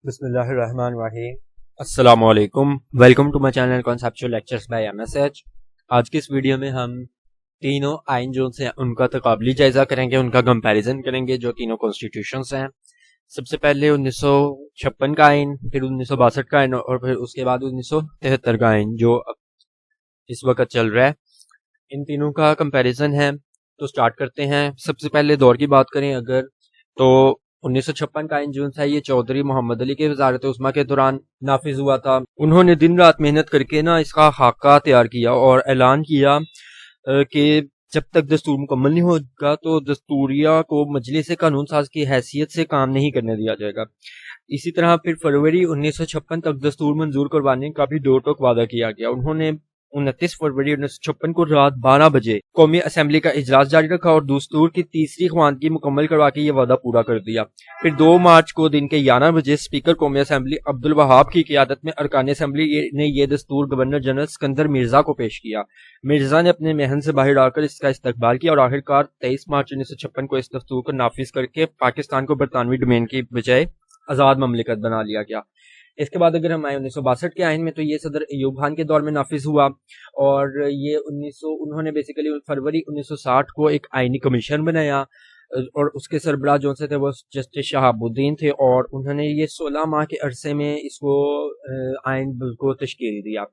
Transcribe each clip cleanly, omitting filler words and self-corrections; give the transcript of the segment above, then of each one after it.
بسم اللہ الرحمن الرحیم۔ السلام علیکم، welcome to my channel conceptual lectures by MSH۔ آج کی اس ویڈیو میں ہم تینوں آئین جو ہیں ان کا تقابلی جائزہ کریں گے، ان کا کمپیریزن کریں گے جو تینوں کانسٹیٹیوشنز ہیں۔ سب سے پہلے 1956 کا آئین، پھر 1962 کا آئین اور پھر اس کے بعد 1973 کا آئین جو اس وقت چل رہا ہے۔ ان تینوں کا کمپیریزن ہے تو سٹارٹ کرتے ہیں۔ سب سے پہلے دور کی بات کریں اگر تو 1956 کا آئین جو تھا یہ چودھری محمد علی کے وزارت عظمیٰ کے دوران نافذ ہوا تھا۔ انہوں نے دن رات محنت کر کے اس کا خاکہ تیار کیا اور اعلان کیا کہ جب تک دستور مکمل نہیں ہوگا تو دستوریہ کو مجلس قانون ساز کی حیثیت سے کام نہیں کرنے دیا جائے گا۔ اسی طرح پھر فروری 1956 تک دستور منظور کروانے کا بھی دو ٹوک وعدہ کیا گیا۔ انہوں نے 29 فروری 1956 کو رات 12 بجے قومی اسمبلی کا اجلاس جاری رکھا اور دستور کی تیسری خواندگی مکمل کروا کے یہ وعدہ پورا کر دیا۔ پھر 2 مارچ کو دن کے 11 بجے اسپیکر قومی اسمبلی عبدالوہاب کی قیادت میں ارکان اسمبلی نے یہ دستور گورنر جنرل اسکندر مرزا کو پیش کیا۔ مرزا نے اپنے محن سے باہر آ کر اس کا استقبال کیا اور آخرکار 23 مارچ 1956 کو اس دستور کو نافذ کر کے پاکستان کو برطانوی ڈومین کی بجائے آزاد مملکت بنا لیا گیا۔ اس کے بعد اگر ہم آئے 1962 کے آئین میں تو یہ صدر ایوب خان کے دور میں نافذ ہوا اور یہ انہوں نے بیسیکلی فروری 1960 کو ایک آئینی کمیشن بنایا اور اس کے سربراہ جو سے تھے وہ جسٹس شہاب الدین تھے اور انہوں نے یہ 16 ماہ کے عرصے میں اس کو آئین کو تشکیل دیا۔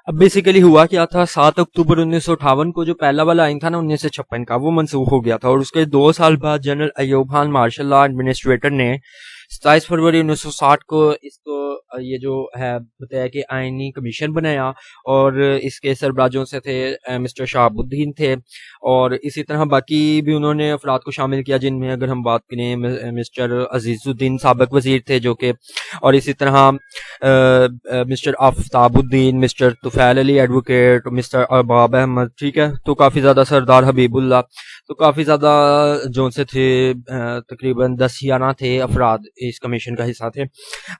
اب بیسیکلی ہوا کیا تھا، 7 اکتوبر 1958 کو جو پہلا والا آئین تھا 1956 کا وہ منسوخ ہو گیا تھا اور اس کے 2 سال بعد general Ayub Khan martial law administrator نے 27 فروری 1960 کو اس کو یہ جو ہے بتایا کہ آئینی کمیشن بنایا اور اس کے سربراہ جو سے تھے مسٹر شہاب الدین تھے اور اسی طرح باقی بھی انہوں نے افراد کو شامل کیا جن میں اگر ہم بات کریں مسٹر عزیز الدین سابق وزیر تھے جو کہ، اور اسی طرح مسٹر آفتاب الدین، مسٹر طفیل علی ایڈوکیٹ، مسٹر ارباب احمد، ٹھیک ہے، تو کافی زیادہ سردار حبیب اللہ، تو کافی زیادہ جو سے تھے تقریباً 10-11 تھے افراد اس کمیشن کا حصہ تھے۔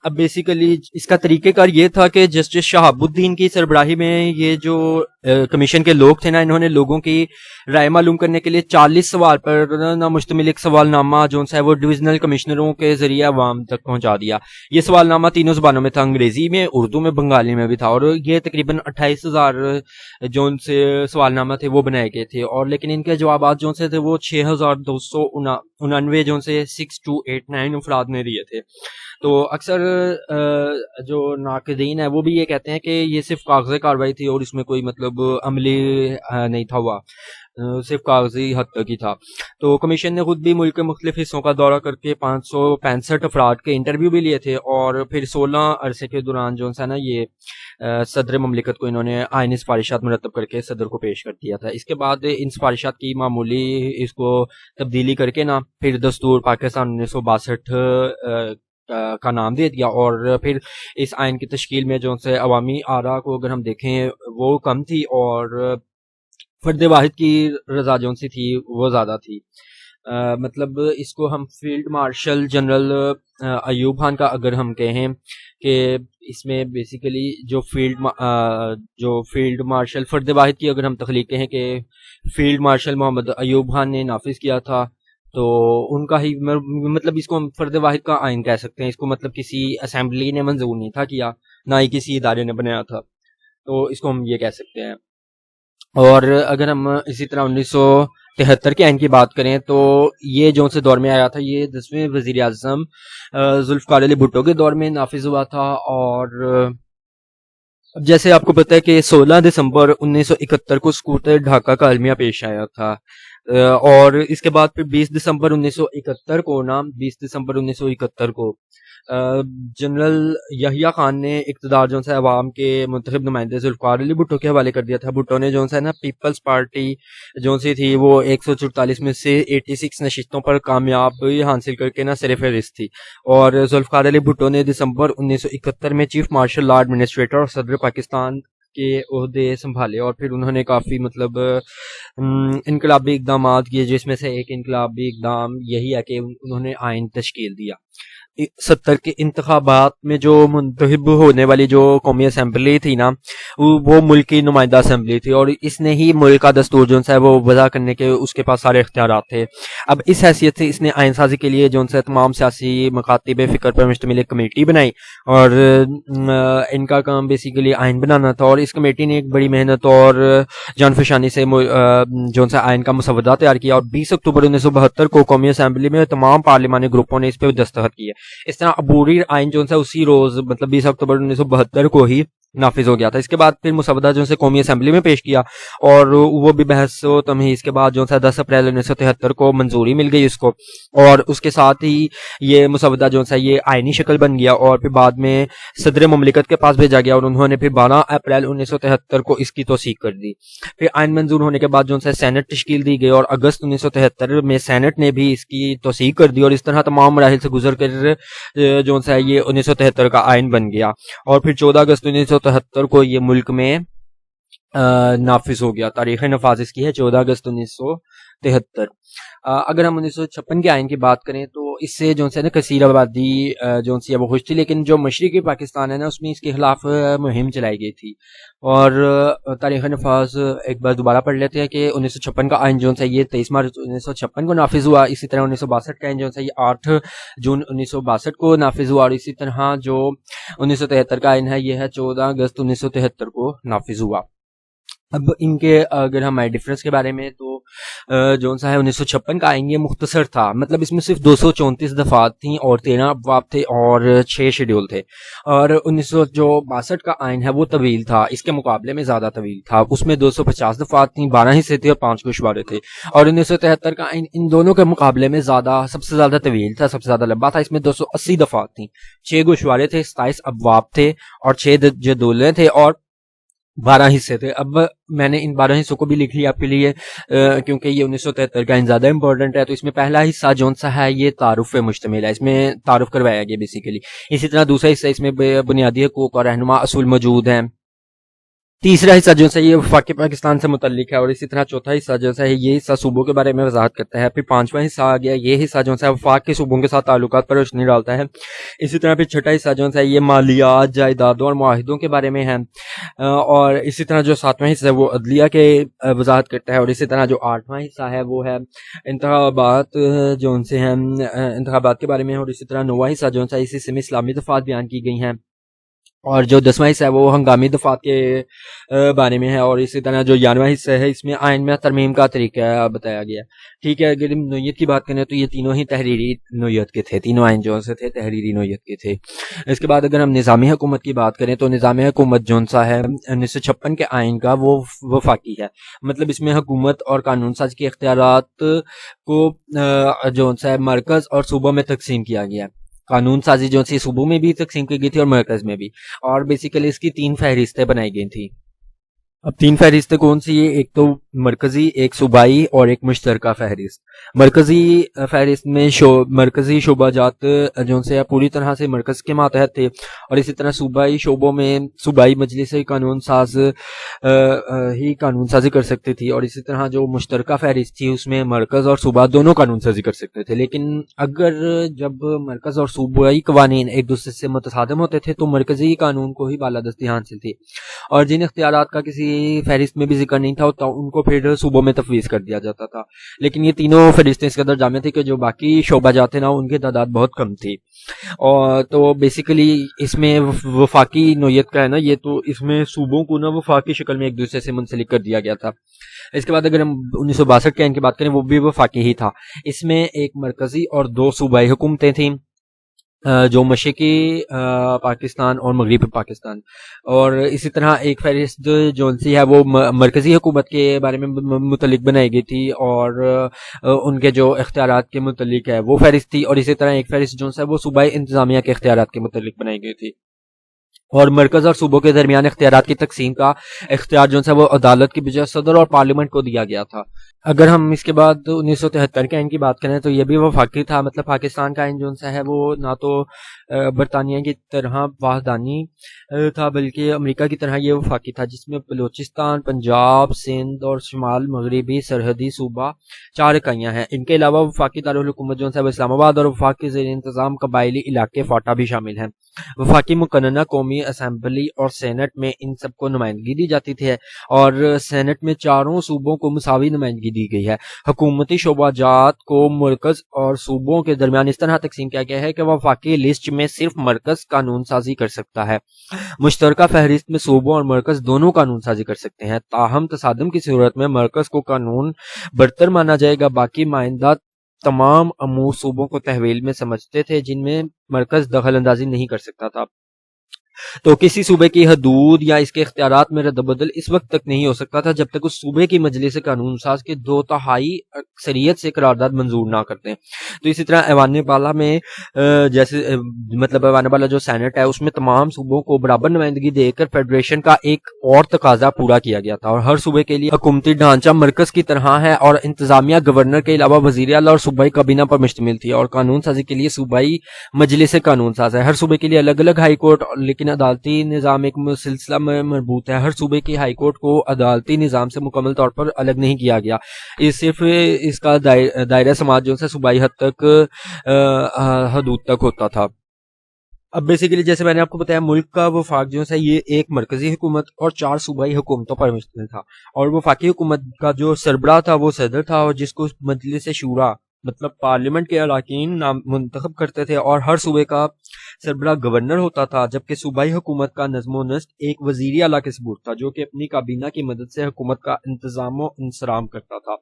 اب بیسیکلی اس کا طریقہ کار یہ تھا کہ جسٹس شہاب الدین کی سربراہی میں یہ جو کمیشن کے لوگ تھے انہوں نے لوگوں کی رائے معلوم کرنے کے لیے 40 سوال پر مشتمل ایک سوال نامہ جو ہے وہ ڈویژنل کمشنروں کے ذریعے عوام تک پہنچا دیا۔ یہ سوال نامہ تینوں زبانوں میں تھا، انگریزی میں، اردو میں، بنگالی میں بھی تھا اور یہ تقریباً 28,000 جو ان سے سوال نامہ تھے وہ بنائے گئے تھے اور لیکن ان کے جوابات جو سے تھے وہ 6,299 جو سے 6289 افراد نے دیے تھے۔ تو اکثر جو ناقدین ہیں وہ بھی یہ کہتے ہیں کہ یہ صرف کاغذی کارروائی تھی اور اس میں کوئی مطلب عملی نہیں تھا ہوا، صرف کاغذی حد تک ہی تھا۔ تو کمیشن نے خود بھی ملک کے مختلف حصوں کا دورہ کر کے 565 افراد کے انٹرویو بھی لیے تھے اور پھر 16 عرصے کے دوران جو ہے یہ صدر مملکت کو انہوں نے آئینی سفارشات مرتب کر کے صدر کو پیش کر دیا تھا۔ اس کے بعد ان سفارشات کی معمولی اس کو تبدیلی کر کے پھر دستور پاکستان 1962 کا نام دے دیا اور پھر اس آئین کی تشکیل میں جو سے عوامی آراء کو اگر ہم دیکھیں وہ کم تھی اور فرد واحد کی رضا جو سی تھی وہ زیادہ تھی۔ مطلب اس کو ہم field marshal general Ayub Khan کا اگر ہم کہیں کہ اس میں بیسیکلی جو فیلڈ مارشل فرد واحد کی اگر ہم تخلیق کہیں کہ فیلڈ مارشل محمد ایوب خان نے نافذ کیا تھا تو ان کا ہی مطلب اس کو ہم فرد واحد کا آئین کہہ سکتے ہیں۔ اس کو مطلب کسی اسمبلی نے منظور نہیں تھا کیا، نہ ہی کسی ادارے نے بنایا تھا، تو اس کو ہم یہ کہہ سکتے ہیں۔ اور اگر ہم اسی طرح 1973 کے آئین کی بات کریں تو یہ جو سے دور میں آیا تھا یہ 10ویں وزیر اعظم ذوالفقار علی بھٹو کے دور میں نافذ ہوا تھا اور اب جیسے آپ کو پتہ ہے کہ 16 دسمبر 1971 کو سکوٹر ڈھاکہ کا المیہ پیش آیا تھا اور اس کے بعد پھر 20 دسمبر 1971 کو جنرل یحییٰ خان نے اقتدار جو ہے عوام کے منتخب نمائندے ذوالفقار علی بھٹو کے حوالے کر دیا تھا۔ بھٹو نے جو ہے پیپلز پارٹی جو سی تھی وہ 144 میں سے 86 نشستوں پر کامیابی حاصل کر کے سر فہرست تھی اور ذوالفقار علی بھٹو نے دسمبر 1971 میں چیف مارشل لا ایڈمنسٹریٹر اور صدر پاکستان کے عہدے سنبھالے اور پھر انہوں نے کافی مطلب انقلابی اقدامات کیے، جس میں سے ایک انقلابی اقدام یہی ہے کہ انہوں نے آئین تشکیل دیا۔ 70 کے انتخابات میں جو منتخب ہونے والی جو قومی اسمبلی تھی نا، وہ ملک کی نمائندہ اسمبلی تھی، اور اس نے ہی ملک کا دستور جو ہے وہ وضع کرنے کے اس کے پاس سارے اختیارات تھے۔ اب اس حیثیت سے اس نے آئین سازی کے لیے جو ہے تمام سیاسی مکاتب فکر پر مشتمل ایک کمیٹی بنائی، اور ان کا کام بیسیکلی آئین بنانا تھا، اور اس کمیٹی نے ایک بڑی محنت اور جان فشانی سے جو ہے آئین کا مسودہ تیار کیا، اور 20 اکتوبر 1972 کو قومی اسمبلی میں تمام پارلیمانی گروپوں نے اس پہ دستخط کیے۔ اس طرح عبوری آئین جو ہے اسی روز مطلب 20 اکتوبر 1972 کو ہی نافذ ہو گیا تھا۔ اس کے بعد پھر مسودہ جو ہے قومی اسمبلی میں پیش کیا، اور وہ بھی بحث و تمہیز کے بعد جو ہے 10 اپریل 1973 کو منظوری مل گئی اس کو، اور اس کے ساتھ ہی یہ مسودہ جو ہے یہ آئینی شکل بن گیا، اور پھر بعد میں صدر مملکت کے پاس بھیجا گیا، اور انہوں نے پھر 12 اپریل 1973 کو اس کی توثیق کر دی۔ پھر آئین منظور ہونے کے بعد جو ہے سینٹ تشکیل دی گئی، اور اگست 1973 میں سینٹ نے بھی اس کی توثیق کر دی، اور اس طرح تمام مراحل سے گزر کر جو ہے یہ 1973 کا آئین بن گیا، اور پھر 14 اگست 1973 کو یہ ملک میں نافذ ہو گیا۔ تاریخ نفاذ اس کی ہے 14 اگست 1973۔ اگر ہم 1956 کے آئین کی بات کریں تو اس سے جو ہے نا کثیر آبادی جو ہے وہ خوش تھی، لیکن جو مشرقی پاکستان ہے نا اس میں اس کے خلاف مہم چلائی گئی تھی۔ اور تاریخ نفاذ ایک بار دوبارہ پڑھ لیتے ہیں کہ 1956 کا آئین جو ہے یہ 23 مارچ 1956 کو نافذ ہوا۔ اسی طرح 1962 کا آئین جو ہے یہ 8 جون 1962 کو نافذ ہوا، اور اسی طرح جو 1973 کا آئین ہے یہ ہے 14 اگست 1973 کو نافذ ہوا۔ اب ان کے اگر ہم ڈفرنس کے بارے میں تو جو ہے 1956 کا آئین یہ مختصر تھا، مطلب اس میں صرف 234 دفعات تھیں اور 13 ابواب تھے اور 6 شیڈول تھے، اور 1962 کا آئین ہے وہ طویل تھا، اس کے مقابلے میں زیادہ طویل تھا، اس میں 250 دفعات تھیں، 12 حصے تھے اور 5 گوشوارے تھے، اور 1973 کا آئین ان دونوں کے مقابلے میں سب سے زیادہ طویل تھا، سب سے زیادہ لمبا تھا، اس میں 280 دفعات تھیں، 6 گوشوارے تھے، 27 ابواب تھے اور 6 جدولیں تھے اور 12 حصے تھے۔ اب میں نے ان 12 حصوں کو بھی لکھ لیا آپ کے لیے کیونکہ یہ 1973 کا زیادہ امپورٹنٹ ہے۔ تو اس میں پہلا حصہ جون سا ہے یہ تعارف پہ مشتمل ہے، اس میں تعارف کروایا گیا بیسیکلی۔ اسی طرح دوسرا حصہ اس میں بنیادی حقوق اور رہنما اصول موجود ہیں۔ تیسرا حصہ جو ہے یہ وفاقی پاکستان سے متعلق ہے، اور اسی طرح چوتھا حصہ جو ہے یہ حصہ صوبوں کے بارے میں وضاحت کرتا ہے۔ پھر 5واں حصہ آ گیا، یہ حصہ جو ہے وفاق کے صوبوں کے ساتھ تعلقات پر روشنی ڈالتا ہے۔ اسی طرح پھر چھٹا حصہ جو ہے یہ مالیات، جائیدادوں اور معاہدوں کے بارے میں ہے، اور اسی طرح جو 7واں حصہ ہے وہ عدلیہ کے وضاحت کرتا ہے، اور اسی طرح جو 8واں حصہ ہے وہ ہے انتخابات جو ان سے ہیں انتخابات کے بارے میں، اور اسی طرح 9واں حصہ جو ہے اس حصے میں اسلامی دفعات بیان کی گئی ہیں، اور جو 10واں حصہ ہے وہ ہنگامی دفعات کے بارے میں ہے، اور اسی طرح جو 11واں حصہ ہے اس میں آئین میں ترمیم کا طریقہ بتایا گیا۔ ٹھیک ہے، اگر نوعیت کی بات کریں تو یہ تینوں ہی تحریری نوعیت کے تھے، تینوں آئین جو سے تھے تحریری نوعیت کے تھے۔ اس کے بعد اگر ہم نظامی حکومت کی بات کریں تو نظامی حکومت جون سا ہے 1956 کے آئین کا وہ وفاقی ہے، مطلب اس میں حکومت اور قانون ساز کے اختیارات کو جون سا مرکز اور صوبوں میں تقسیم کیا گیا ہے۔ قانون سازی جو سی صوبوں میں بھی تقسیم کی گئی تھی اور مرکز میں بھی، اور بیسیکلی اس کی 3 فہرستیں بنائی گئی تھیں۔ اب 3 فہرستیں کون سی ہیں؟ ایک تو مرکزی، ایک صوبائی اور ایک مشترکہ فہرست۔ مرکزی فہرست میں مرکزی شعبہ جات جو سے پوری طرح سے مرکز کے ماتحت تھے، اور اسی طرح صوبائی شعبوں میں صوبائی مجلس قانون ساز ہی قانون سازی کر سکتی تھی، اور اسی طرح جو مشترکہ فہرست تھی اس میں مرکز اور صوبہ دونوں قانون سازی کر سکتے تھے۔ لیکن اگر جب مرکز اور صوبائی قوانین ایک دوسرے سے متصادم ہوتے تھے تو مرکزی قانون کو ہی بالادستی حاصل تھی، اور جن اختیارات کا کسی فہرست میں بھی ذکر نہیں تھا ان کو پھر صوبوں میں تفویض کر دیا جاتا تھا۔ لیکن یہ تینوں فہرستیں اس قدر جامع تھی کہ جو باقی شعبہ جات نا ان کی تعداد بہت کم تھی، اور تو بیسیکلی اس میں وفاقی نوعیت کا ہے نا یہ، تو اس میں صوبوں کو نا وفاقی شکل میں ایک دوسرے سے منسلک کر دیا گیا تھا۔ اس کے بعد اگر ہم 1962 کے آئین کی بات کریں وہ بھی وفاقی ہی تھا، اس میں ایک مرکزی اور 2 صوبائی حکومتیں تھیں، جو مشرقی پاکستان اور مغربی پاکستان، اور اسی طرح ایک فہرست جو سی ہے وہ مرکزی حکومت کے بارے میں متعلق بنائی گئی تھی، اور ان کے جو اختیارات کے متعلق ہے وہ فہرست تھی، اور اسی طرح ایک فہرست جو ہے وہ صوبائی انتظامیہ کے اختیارات کے متعلق بنائی گئی تھی۔ اور مرکز اور صوبوں کے درمیان اختیارات کی تقسیم کا اختیار جو ہے وہ عدالت کی بجائے صدر اور پارلیمنٹ کو دیا گیا تھا۔ اگر ہم اس کے بعد 1973 کے آئین کی بات کریں تو یہ بھی وفاقی تھا، مطلب پاکستان کا آئین جو سا ہے وہ نہ تو برطانیہ کی طرح واحدانی تھا بلکہ امریکہ کی طرح یہ وفاقی تھا، جس میں بلوچستان، پنجاب، سندھ اور شمال مغربی سرحدی صوبہ 4 اکائیاں ہیں۔ ان کے علاوہ وفاقی دارالحکومت جو ہے وہ اسلام آباد اور وفاقی زیر انتظام قبائلی علاقے فاٹا بھی شامل ہیں۔ وفاقی مقننہ قومی اسمبلی اور سینٹ میں ان سب کو نمائندگی دی جاتی تھی اور سینٹ میں 4 صوبوں کو مساوی نمائندگی دی گئی ہے۔ حکومتی شعبہ جات کو مرکز اور صوبوں کے درمیان اس طرح تقسیم کیا گیا ہے کہ وفاقی لسٹ میں صرف مرکز قانون سازی کر سکتا ہے، مشترکہ فہرست میں صوبوں اور مرکز دونوں قانون سازی کر سکتے ہیں، تاہم تصادم کی صورت میں مرکز کو قانون برتر مانا جائے گا۔ باقی مائندہ تمام امور صوبوں کو تحویل میں سمجھتے تھے جن میں مرکز دخل اندازی نہیں کر سکتا تھا، تو کسی صوبے کی حدود یا اس کے اختیارات میں رد و بدل اس وقت تک نہیں ہو سکتا تھا جب تک اس صوبے کی مجلس قانون ساز کے 2/3 اکثریت سے قرارداد منظور نہ کرتے۔ تو اسی طرح ایوان بالا میں جیسے مطلب ایوان بالا جو سینٹ ہے اس میں تمام صوبوں کو برابر نمائندگی دے کر فیڈریشن کا ایک اور تقاضا پورا کیا گیا تھا، اور ہر صوبے کے لیے حکومتی ڈھانچہ مرکز کی طرح ہے اور انتظامیہ گورنر کے علاوہ وزیر اعلیٰ اور صوبائی کابینہ پر مشتمل تھی، اور قانون سازی کے لیے صوبائی مجلس قانون ساز ہے۔ ہر صوبے کے لیے الگ الگ ہائی کورٹ، لیکن عدالتی نظام ایک سلسلہ میں مربوط ہے۔ ہر صوبے کی ہائی کورٹ کو عدالتی نظام سے مکمل طور پر الگ نہیں کیا گیا، یہ صرف اس کا دائرہ سماعت جو ہے صوبائی حد تک حدود تک ہوتا تھا۔ اب بیسیکلی جیسے میں نے آپ کو بتایا ملک کا وفاق جو ہے یہ ایک مرکزی حکومت اور 4 صوبائی حکومتوں پر مشتمل تھا، اور وفاقی حکومت کا جو سربراہ تھا وہ صدر تھا، اور جس کو مجلس شورا مطلب پارلیمنٹ کے اراکین منتخب کرتے تھے، اور ہر صوبے کا سربراہ گورنر ہوتا تھا، جبکہ صوبائی حکومت کا نظم و نسق ایک وزیر اعلیٰ کے ثبوت تھا جو کہ اپنی کابینہ کی مدد سے حکومت کا انتظام و انصرام کرتا تھا۔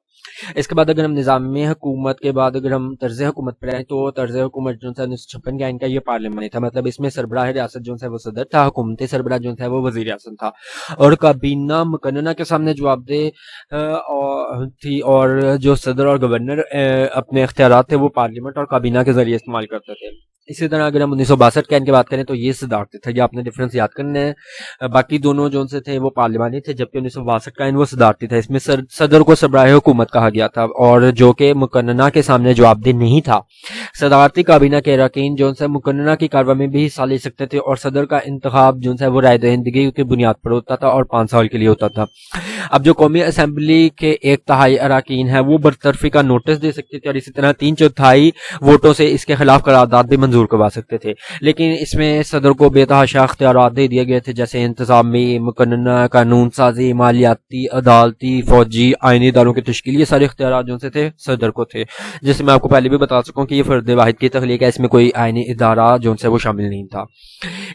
اس کے بعد اگر ہم نظام حکومت کے بعد اگر ہم طرز حکومت پر آئیں تو طرز حکومت جو ہے 1956 کے آئین کا یہ پارلیمانی تھا، مطلب اس میں سربراہ ریاست جو ہے وہ صدر تھا، حکومتی سربراہ جو ہے وہ وزیر اعظم تھا، اور کابینہ مقننہ کے سامنے جواب دہ تھی، اور جو صدر اور گورنر اپنے اختیارات تھے وہ پارلیمنٹ اور کابینہ کے ذریعے استعمال کرتے تھے۔ اسی طرح اگر ہم 1962 کے آئین کی بات کریں تو یہ صدارتی تھا، یہ آپ نے ڈفرنس یاد کرنا ہے، باقی دونوں جو سے تھے وہ پارلیمانی تھے، جبکہ 1962 کا آئین وہ صدارتی تھا۔ اس میں صدر کو سربراہ حکومت کہا گیا تھا، اور جو کہ مقننہ کے سامنے جواب دہ نہیں تھا۔ صدارتی کابینہ کے اراکین جو سے مقننہ کی کارروائی میں بھی حصہ لے سکتے تھے، اور صدر کا انتخاب جو ہے وہ رائے دہندگی کی بنیاد پر ہوتا تھا اور 5 سال کے لیے ہوتا تھا۔ اب جو قومی اسمبلی کے 1/3 اراکین ہیں وہ برطرفی کا نوٹس دے سکتے تھے، اور اسی طرح 3/4 ووٹوں سے اس کے خلاف قرارداد بھی منظور کروا سکتے تھے، لیکن اس میں صدر کو بے تحاشا اختیارات دے دیے گئے تھے، جیسے انتظامی، مقننہ، قانون سازی، مالیاتی، عدالتی، فوجی، آئینی اداروں کی تشکیل، یہ سارے اختیارات جو تھے صدر کو تھے، جیسے میں آپ کو پہلے بھی بتا سکوں کہ یہ فرد واحد کی تخلیق ہے، اس میں کوئی آئینی ادارہ جو ہے وہ شامل نہیں تھا۔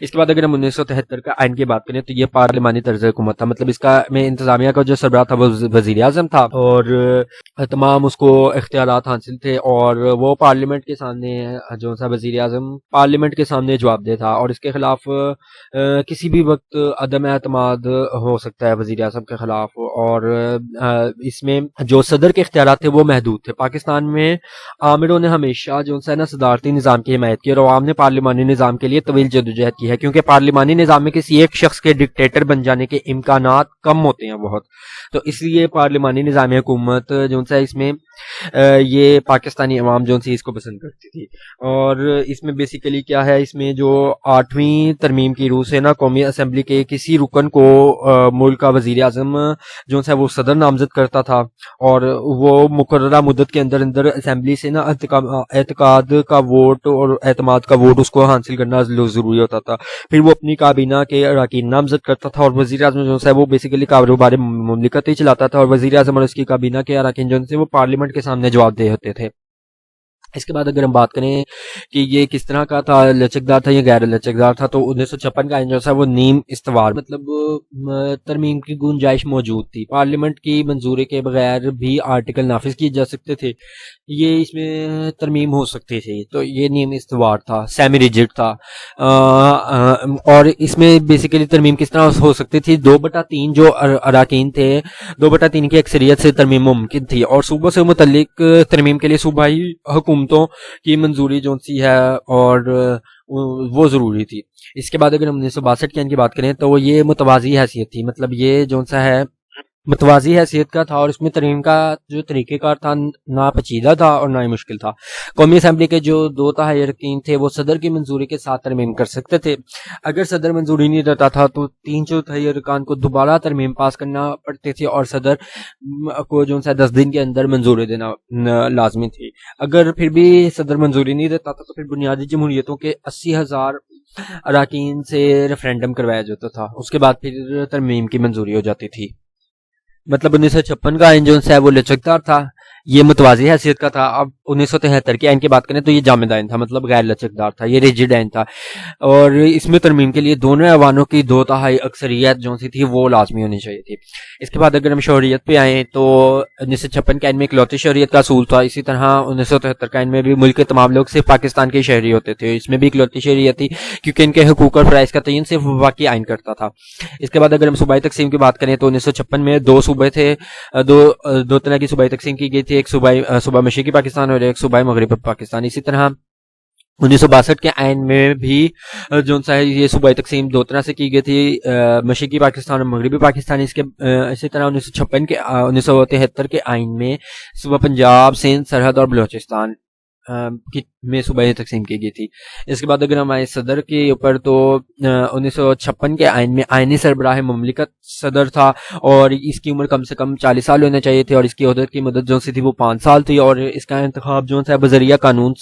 اس کے بعد اگر ہم 1973 کا آئین کی بات کریں تو یہ پارلیمانی طرز حکومت تھا، مطلب اس کا میں انتظامیہ کا جو سربراہ تھا وہ وزیر اعظم تھا، اور تمام اس کو اختیارات حاصل تھے، اور وہ پارلیمنٹ کے سامنے جو سا وزیر اعظم پارلیمنٹ کے سامنے جواب دہ تھا، اور اس کے خلاف کسی بھی وقت عدم اعتماد ہو سکتا ہے وزیر اعظم کے خلاف، اور اس میں جو صدر کے اختیارات تھے وہ محدود تھے۔ پاکستان میں عامروں نے ہمیشہ جو ہے نا صدارتی نظام کی حمایت کی، اور عوام نے پارلیمانی نظام کے لیے طویل جدوجہد کی ہے، کیونکہ پارلیمانی نظام میں کسی ایک شخص کے ڈکٹیٹر بن جانے کے امکانات کم ہوتے ہیں بہت، تو اس لیے پارلیمانی نظام حکومت جو ہے اس میں یہ پاکستانی عوام جو ہے اس کو پسند کرتی تھی۔ اور اس میں بیسیکلی کیا ہے، اس میں جو 8ویں ترمیم کی روح سے نا قومی اسمبلی کے کسی رکن کو ملک کا وزیر اعظم جو ہے وہ صدر نامزد کرتا تھا، اور وہ مقررہ مدت کے اندر اندر اسمبلی سے نا اعتقاد کا ووٹ اور اعتماد کا ووٹ اس کو حاصل کرنا ضروری ہوتا تھا، پھر وہ اپنی کابینہ کے اراکین نامزد کرتا تھا، اور وزیر اعظم جو ہے وہ بیسیکلی کاروبار مملکت ہی چلاتا تھا، اور وزیر اعظم اور اس کی کابینہ کے اراکین جو ہے وہ پارلیمنٹ کے سامنے جواب دہ ہوتے تھے۔ اس کے بعد اگر ہم بات کریں کہ یہ کس طرح کا تھا، لچکدار تھا یا غیر لچکدار تھا، تو 1956 کا آئین جو تھا وہ نیم استوار مطلب ترمیم کی گنجائش موجود تھی، پارلیمنٹ کی منظوری کے بغیر بھی آرٹیکل نافذ کیے جا سکتے تھے، یہ اس میں ترمیم ہو سکتی تھی، تو یہ نیم استوار تھا، سیمی ریجڈ تھا، اور اس میں بیسیکلی ترمیم کس طرح ہو سکتی تھی، 2/3 جو اراکین تھے 2/3 کی اکثریت سے ترمیم ممکن تھی، اور صوبوں سے متعلق ترمیم کے لیے صوبائی حکومتوں کی منظوری جو سی ہے اور وہ ضروری تھی۔ اس کے بعد اگر ہم 1962 کے آئین کی بات کریں تو یہ متوازی حیثیت تھی، مطلب یہ جو سا ہے متوازی حیثیت کا تھا، اور اس میں ترمیم کا جو طریقہ کار تھا نہ پیچیدہ تھا اور نہ ہی مشکل تھا۔ قومی اسمبلی کے جو 2 تہائی اراکین تھے وہ صدر کی منظوری کے ساتھ ترمیم کر سکتے تھے۔ اگر صدر منظوری نہیں دیتا تھا تو 3/4 ارکان کو دوبارہ ترمیم پاس کرنا پڑتی تھی، اور صدر کو جو 10 دن کے اندر منظوری دینا لازمی تھی۔ اگر پھر بھی صدر منظوری نہیں دیتا تھا تو پھر بنیادی جمہوریتوں کے 80,000 اراکین سے ریفرینڈم کروایا جاتا تھا، اس کے بعد پھر ترمیم کی منظوری ہو جاتی تھی۔ مطلب 1956 کا آئین جو ہے وہ لچکدار تھا، یہ متوازی حیثیت کا تھا۔ اب 1973 کے آئین کی بات کریں تو یہ جامد آئین تھا، مطلب غیر لچکدار تھا، یہ ریجڈ آئین تھا، اور اس میں ترمیم کے لیے دونوں ایوانوں کی 2 تہائی اکثریت جو سی تھی وہ لازمی ہونی چاہیے تھی۔ اس کے بعد اگر ہم شہریت پہ آئیں تو 1956 کے آئین میں اکلوتی شہریت کا اصول تھا، اسی طرح 1973 کے آئین میں بھی ملک کے تمام لوگ صرف پاکستان کے شہری ہوتے تھے، اس میں بھی اکلوتی شہریت تھی کیونکہ ان کے حقوق اور فرائض کا تعین صرف وفاقی آئین کرتا تھا۔ اس کے بعد اگر ہم صوبائی تقسیم کی بات کریں تو 1956 میں 2 صوبے تھے، دو طرح کی صوبائی تقسیم کی گئی تھی، ایک صوبہ مشرقی پاکستان اور ایک صوبہ مغربی پاکستان۔ اسی طرح 1962 کے آئین میں بھی جو یہ صوبائی تقسیم 2 طرح سے کی گئی تھی، مشرقی پاکستان اور مغربی پاکستان۔ اسی طرح 1973 کے آئین میں صوبہ پنجاب، سندھ، سرحد اور بلوچستان میں صوبائی تقسیم کی گئی تھی۔ اس کے بعد اگر ہم آئے صدر کے اوپر تو 1956 کے آئین میں آئینی سربراہ مملکت صدر تھا، اور اس کی عمر کم سے کم 40 سال ہونا چاہیے تھی، اور اس کی عہدت کی مدت جو سی تھی وہ 5 سال تھی، اور اس کا انتخاب جو ہے بذریعہ قانون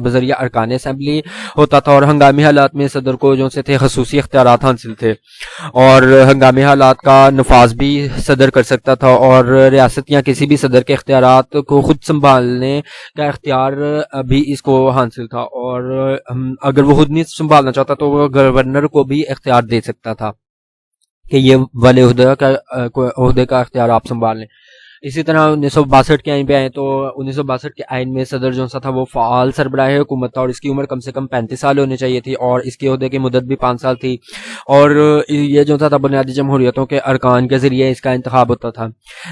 بذریعہ ارکان اسمبلی ہوتا تھا، اور ہنگامی حالات میں صدر کو جو سے تھے خصوصی اختیارات حاصل تھے، اور ہنگامی حالات کا نفاذ بھی صدر کر سکتا تھا، اور ریاست یا کسی بھی صدر کے اختیارات کو خود سنبھالنے کا اختیار بھی اس کو حاصل تھا، اور اگر وہ خود نہیں سنبھالنا چاہتا تو وہ گورنر کو بھی اختیار دے سکتا تھا کہ یہ والے عہدے کا اختیار آپ سنبھال لیں۔ اسی طرح 1962 کے آئین پہ آئے تو 1962 کے آئین میں صدر جو تھا وہ فعال سربراہ حکومت تھا، اور اس کی عمر کم سے کم 35 سال ہونی چاہیے تھی، اور اس کے عہدے کی مدت بھی 5 سال تھی، اور یہ جو تھا بنیادی جمہوریتوں کے ارکان کے ذریعے اس کا انتخاب ہوتا تھا۔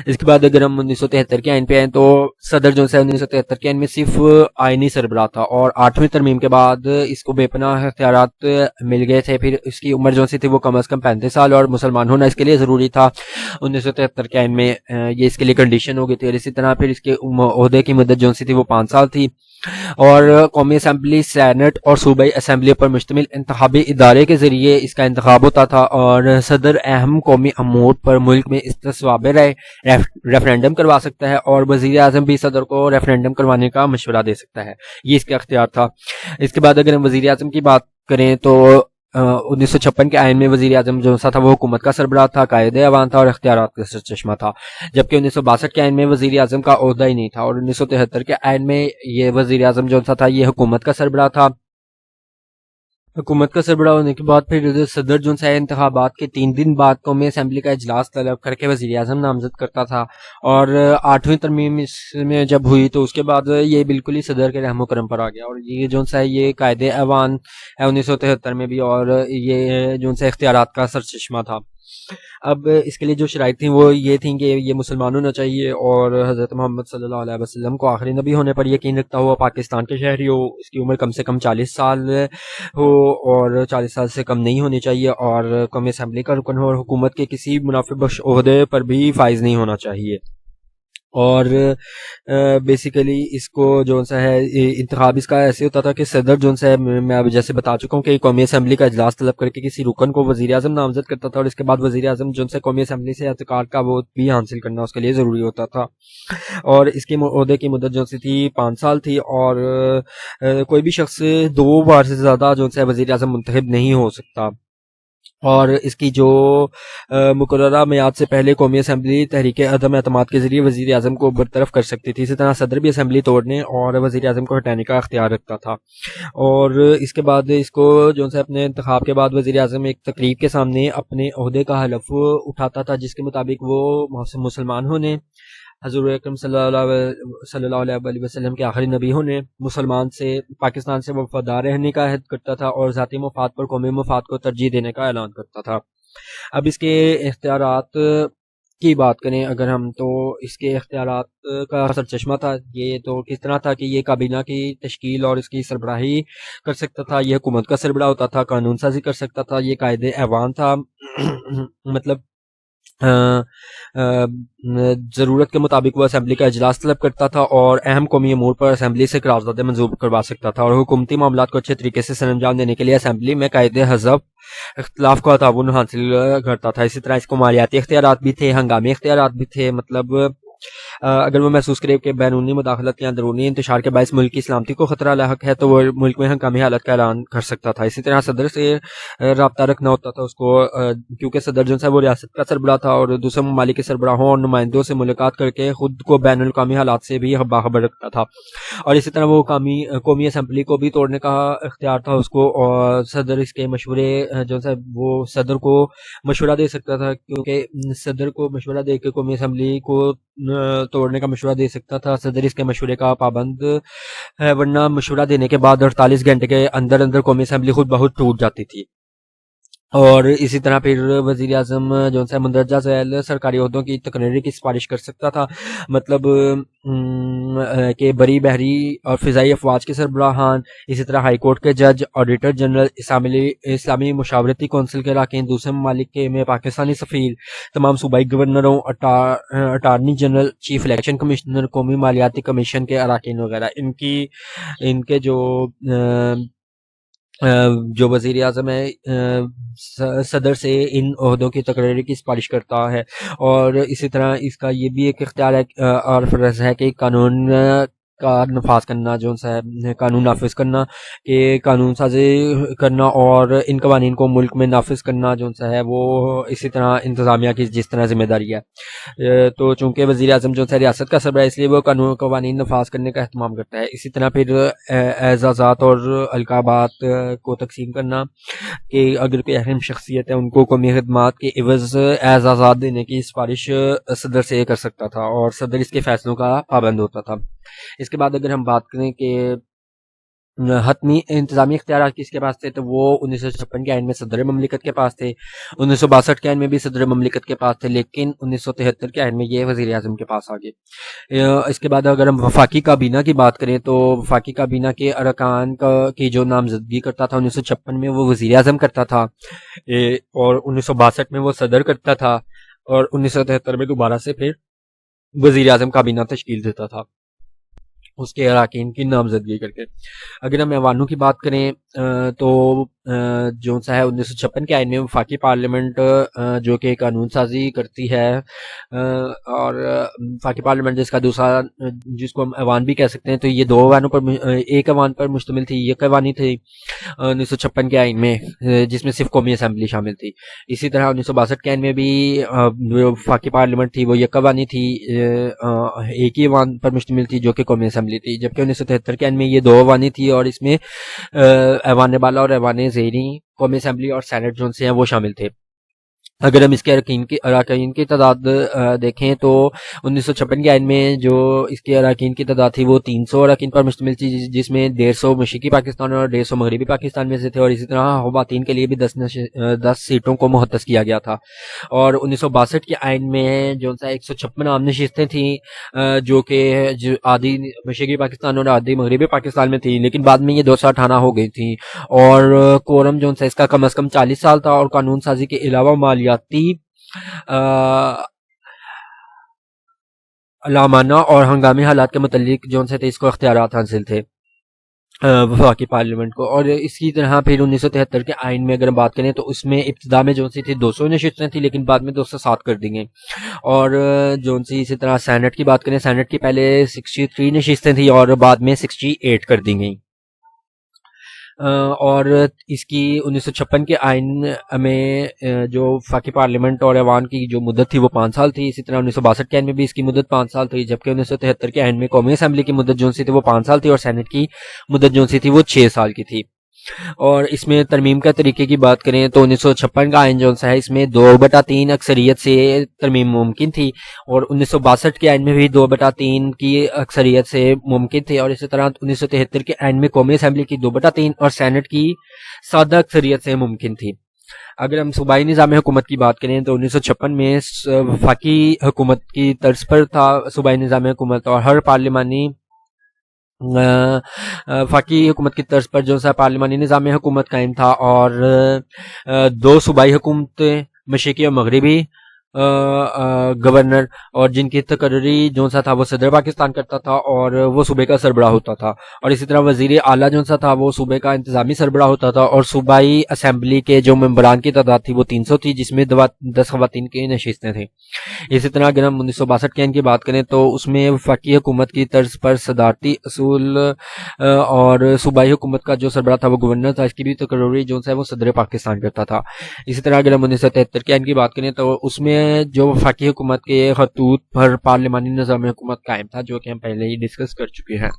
اس کے بعد اگر ہم 1973 کے آئین پہ آئیں تو صدر جو ہے 1973 کے آئین میں صرف آئینی سربراہ تھا، اور 8ویں ترمیم کے بعد اس کو بے پناہ اختیارات مل گئے تھے۔ پھر اس کی عمر جو سی تھی وہ کم از کم 35 سال اور مسلمان ہونا اس کے لیے ضروری تھا۔ 1973 کے آئین میں یہ اس کے لیے کنڈیشن ہو گئی تھی، اور اسی طرح پھر اس کے عہدے کی مدت جو سی تھی وہ 5 سال تھی، اور قومی اسمبلی، سینٹ اور صوبائی اسمبلی پر مشتمل انتخابی ادارے کے ذریعے اس کا انتخاب ہوتا تھا، اور صدر اہم قومی امور پر ملک میں استصواب رائے ریفرینڈم کروا سکتا ہے، اور وزیر اعظم بھی صدر کو ریفرینڈم کروانے کا مشورہ دے سکتا ہے، یہ اس کا اختیار تھا۔ اس کے بعد اگر ہم وزیر اعظم کی بات کریں تو 1956 کے آئین میں وزیر اعظم جو تھا وہ حکومت کا سربراہ تھا، قائد ایوان تھا اور اختیارات کا سرچشمہ تھا، جبکہ 1962 کے آئین میں وزیر اعظم کا عہدہ ہی نہیں تھا، اور 1973 کے آئین میں یہ وزیر اعظم جو تھا یہ حکومت کا سربراہ تھا۔ حکومت کا سربراہ ہونے کے بعد پھر صدر جو ہے انتخابات کے 3 دن بعد قومی اسمبلی کا اجلاس طلب کر کے وزیر اعظم نامزد کرتا تھا، اور 8ویں ترمیم اس میں جب ہوئی تو اس کے بعد یہ بالکل ہی صدر کے رحم و کرم پر آ گیا، اور یہ جو ہے یہ قائد ایوان ہے 1973 میں بھی، اور یہ جو ہے اختیارات کا سرچشمہ تھا۔ اب اس کے لیے جو شرائط تھیں وہ یہ تھیں کہ یہ مسلمان ہونا چاہیے، اور حضرت محمد صلی اللہ علیہ وسلم کو آخری نبی ہونے پر یقین رکھتا ہوا، پاکستان کے شہری ہو، اس کی عمر کم سے کم 40 سال ہو اور 40 سال سے کم نہیں ہونی چاہیے، اور قومی اسمبلی کا رکن ہو، اور حکومت کے کسی منافع بخش عہدے پر بھی فائز نہیں ہونا چاہیے۔ اور بیسیکلی اس کو جو ہے انتخاب اس کا ایسے ہوتا تھا کہ صدر جو ہے میں اب جیسے بتا چکا ہوں کہ قومی اسمبلی کا اجلاس طلب کر کے کسی رکن کو وزیر اعظم نامزد کرتا تھا، اور اس کے بعد وزیر اعظم جو ہے قومی اسمبلی سے اعتقاد کا ووٹ بھی حاصل کرنا اس کے لیے ضروری ہوتا تھا، اور اس کے عہدے کی مدت جو تھی 5 سال تھی، اور کوئی بھی شخص 2 بار سے زیادہ جو ہے وزیر اعظم منتخب نہیں ہو سکتا، اور اس کی جو مقررہ میعاد سے پہلے قومی اسمبلی تحریک عدم اعتماد کے ذریعے وزیر اعظم کو برطرف کر سکتی تھی۔ اسی طرح صدر بھی اسمبلی توڑنے اور وزیر اعظم کو ہٹانے کا اختیار رکھتا تھا، اور اس کے بعد اس کو جو ہے اپنے انتخاب کے بعد وزیر اعظم ایک تقریب کے سامنے اپنے عہدے کا حلف اٹھاتا تھا، جس کے مطابق وہ مسلمان ہونے، حضور اکرم صلی اللہ علیہ وسلم کے آخری نبی ہونے، مسلمان سے پاکستان سے وفادار رہنے کا عہد کرتا تھا، اور ذاتی مفاد پر قومی مفاد کو ترجیح دینے کا اعلان کرتا تھا۔ اب اس کے اختیارات کی بات کریں اگر ہم، تو اس کے اختیارات کا سرچشمہ تھا یہ تو کس طرح تھا کہ یہ کابینہ کی تشکیل اور اس کی سربراہی کر سکتا تھا، یہ حکومت کا سربراہ ہوتا تھا، قانون سازی کر سکتا تھا، یہ قائد ایوان تھا مطلب ضرورت کے مطابق وہ اسمبلی کا اجلاس طلب کرتا تھا اور اہم قومی امور پر اسمبلی سے قراردادیں منظور کروا سکتا تھا، اور حکومتی معاملات کو اچھے طریقے سے سر انجام دینے کے لیے اسمبلی میں قائد حزب اختلاف کا تعاون حاصل کرتا تھا۔ اسی طرح اس کو مالیاتی اختیارات بھی تھے، ہنگامی اختیارات بھی تھے، مطلب اگر وہ محسوس کرے کہ بیرونی مداخلت یا اندرونی انتشار کے باعث ملک کی سلامتی کو خطرہ لاحق ہے تو وہ ملک میں ہنگامی حالت کا اعلان کر سکتا تھا۔ اسی طرح صدر سے رابطہ رکھنا ہوتا تھا اس کو، کیونکہ صدر جو ہے وہ ریاست کا سربراہ تھا اور دوسرے ممالک کے سربراہوں اور نمائندوں سے ملاقات کر کے خود کو بین الاقوامی حالات سے بھی باخبر رکھتا تھا، اور اسی طرح وہ قومی اسمبلی کو بھی توڑنے کا اختیار تھا اس کو، اور صدر اس کے مشورے جو ہے وہ صدر کو مشورہ دے سکتا تھا، کیونکہ صدر کو مشورہ دے کے قومی اسمبلی کو توڑنے کا مشورہ دے سکتا تھا۔ صدر اس کے مشورے کا پابند ہے، ورنہ مشورہ دینے کے بعد 48 گھنٹے کے اندر اندر قومی اسمبلی خود بخود ٹوٹ جاتی تھی۔ اور اسی طرح پھر وزیر اعظم جو ہے مندرجہ ذیل سرکاری عہدوں کی تقرری کی سفارش کر سکتا تھا، مطلب کہ بری بحری اور فضائی افواج کے سربراہان، اسی طرح ہائی کورٹ کے جج، آڈیٹر جنرل، اسلامی مشاورتی کونسل کے اراکین، دوسرے ممالک کے میں پاکستانی سفیر، تمام صوبائی گورنروں، attorney general, chief election commissioner, قومی مالیاتی کمیشن کے اراکین وغیرہ، ان کے جو وزیر اعظم ہے صدر سے ان عہدوں کی تقرری کی سفارش کرتا ہے۔ اور اسی طرح اس کا یہ بھی ایک اختیار ہے اور فرض ہے کہ قانون کا نفاذ کرنا، جو ہے قانون نافذ کرنا، کہ قانون سازی کرنا اور ان قوانین کو ملک میں نافذ کرنا جو ہے وہ اسی طرح انتظامیہ کی جس طرح ذمہ داری ہے۔ تو چونکہ وزیر اعظم جو ہے ریاست کا سربراہ، اس لیے وہ قوانین نفاذ کرنے کا اہتمام کرتا ہے۔ اسی طرح پھر اعزازات اور القابات کو تقسیم کرنا، کہ اگر کوئی اہم شخصیت ہے ان کو قومی خدمات کے عوض اعزازات دینے کی سفارش صدر سے کر سکتا تھا، اور صدر اس کے فیصلوں کا پابند ہوتا تھا۔ اس کے بعد اگر ہم بات کریں کہ حتمی انتظامی اختیارات کس کے پاس تھے، تو وہ 1956 کے آئین میں صدر مملکت کے پاس تھے، 1962 کے آئین میں بھی صدر مملکت کے پاس تھے، لیکن 1973 کے آئین میں یہ وزیر اعظم کے پاس آ گئے۔ اس کے بعد اگر ہم وفاقی کابینہ کی بات کریں تو وفاقی کابینہ کے ارکان کی جو نامزدگی کرتا تھا 1956 میں وہ وزیر اعظم کرتا تھا، اور 1962 میں وہ صدر کرتا تھا، اور 1973 میں دوبارہ سے پھر وزیر اعظم کابینہ تشکیل دیتا تھا اس کے اراکین کی نامزدگی کر کے۔ اگر ہم ایوانوں کی بات کریں تو جو ہے 1956 کے آئین میں وفاقی پارلیمنٹ جو کہ قانون سازی کرتی ہے، اور وفاقی پارلیمنٹ جس کا دوسرا جس کو ہم ایوان بھی کہہ سکتے ہیں، تو یہ دو ایوانوں پر ایک ایوان پر مشتمل تھی، یہ ایوانی تھی 1956 کے آئین میں، جس میں صرف قومی اسمبلی شامل تھی۔ اسی طرح 1962 کے آئین میں بھی وفاقی پارلیمنٹ تھی وہ یک ایوانی تھی، ایک ہی ایوان پر مشتمل تھی جو کہ قومی اسمبلی تھی، جبکہ 1973 کے آئین میں یہ دو ایوانی تھی، اور اس میں ایوان بالا اور ایوان زیریں قومی اسمبلی اور سینٹ جو سے ہیں وہ شامل تھے۔ اگر ہم اس کے اراکین کی تعداد دیکھیں تو 1956 کے آئین میں جو اس کے اراکین کی تعداد تھی وہ 300 اراکین پر مشتمل تھی، جس میں 150 مشرقی پاکستان اور 150 مغربی پاکستان میں سے تھے، اور اسی طرح خواتین کے لیے بھی 10 سیٹوں کو مختص کیا گیا تھا۔ اور 1962 کے آئین میں جو 156 عام نشستیں تھیں جو کہ آدھی مشرقی پاکستان اور آدھی مغربی پاکستان میں تھی، لیکن بعد میں یہ 218 ہو گئی تھیں، اور کورم جو اس کا کم از کم 40 سال تھا، اور قانون سازی کے علاوہ مالیاتی علامانہ اور ہنگامی حالات کے متعلق جو سے تھے اس کو اختیارات حاصل تھے وفاقی پارلیمنٹ کو۔ اور اسی طرح پھر 1973 کے آئین میں اگر ہم بات کریں تو اس میں ابتدا میں جو سی تھی 200 نشستیں تھیں، لیکن بعد میں 207 کر دی گئیں۔ اور جو سی اسی طرح سینٹ کی بات کریں، سینٹ کی پہلے 63 نشستیں تھیں اور بعد میں 68 کر دی گئیں۔ اور اس کی 1956 کے آئین میں جو وفاقی پارلیمنٹ اور ایوان کی جو مدت تھی وہ 5 سال تھی، اسی طرح 1962 کے آئین میں بھی اس کی مدت 5 سال تھی، جبکہ 1973 کے آئین میں قومی اسمبلی کی مدت جو سی تھی وہ 5 سال تھی، اور سینٹ کی مدت جو سی تھی وہ 6 سال کی تھی۔ اور اس میں ترمیم کا طریقے کی بات کریں تو 1956 کا آئین جو ہے اس میں 2/3 اکثریت سے ترمیم ممکن تھی، اور 1962 کے آئین میں بھی 2/3 کی اکثریت سے ممکن تھی، اور اسی طرح 1973 کے آئین میں قومی اسمبلی کی 2/3 اور سینٹ کی سادہ اکثریت سے ممکن تھی۔ اگر ہم صوبائی نظام حکومت کی بات کریں تو 1956 میں وفاقی حکومت کی طرز پر تھا صوبائی نظام حکومت، اور ہر پارلیمانی وفاقی حکومت کی طرز پر جو سا پارلیمانی نظام حکومت قائم تھا، اور 2 صوبائی حکومتیں مشرقی اور مغربی، گورنر اور جن کی تقرری جو سا تھا وہ صدر پاکستان کرتا تھا اور وہ صوبے کا سربراہ ہوتا تھا، اور اسی طرح وزیر اعلیٰ جو سا تھا وہ صوبے کا انتظامی سربراہ ہوتا تھا، اور صوبائی اسمبلی کے جو ممبران کی تعداد تھی وہ 300 تھی، جس میں 10 خواتین کی نشستیں تھیں۔ اسی طرح اگر ہم 1962 کے آئین کی بات کریں تو اس میں وفاقی حکومت کی طرز پر صدارتی اصول اور صوبائی حکومت کا جو سربراہ تھا وہ گورنر تھا، اس کی بھی تقرری جو ہے وہ صدر پاکستان کرتا تھا۔ اسی طرح اگر ہم 1973 کے آئین کی بات کریں تو اس میں جو وفاقی حکومت کے خطوط پر پارلیمانی نظام حکومت قائم تھا، جو کہ ہم پہلے ہی ڈسکس کر چکے ہیں۔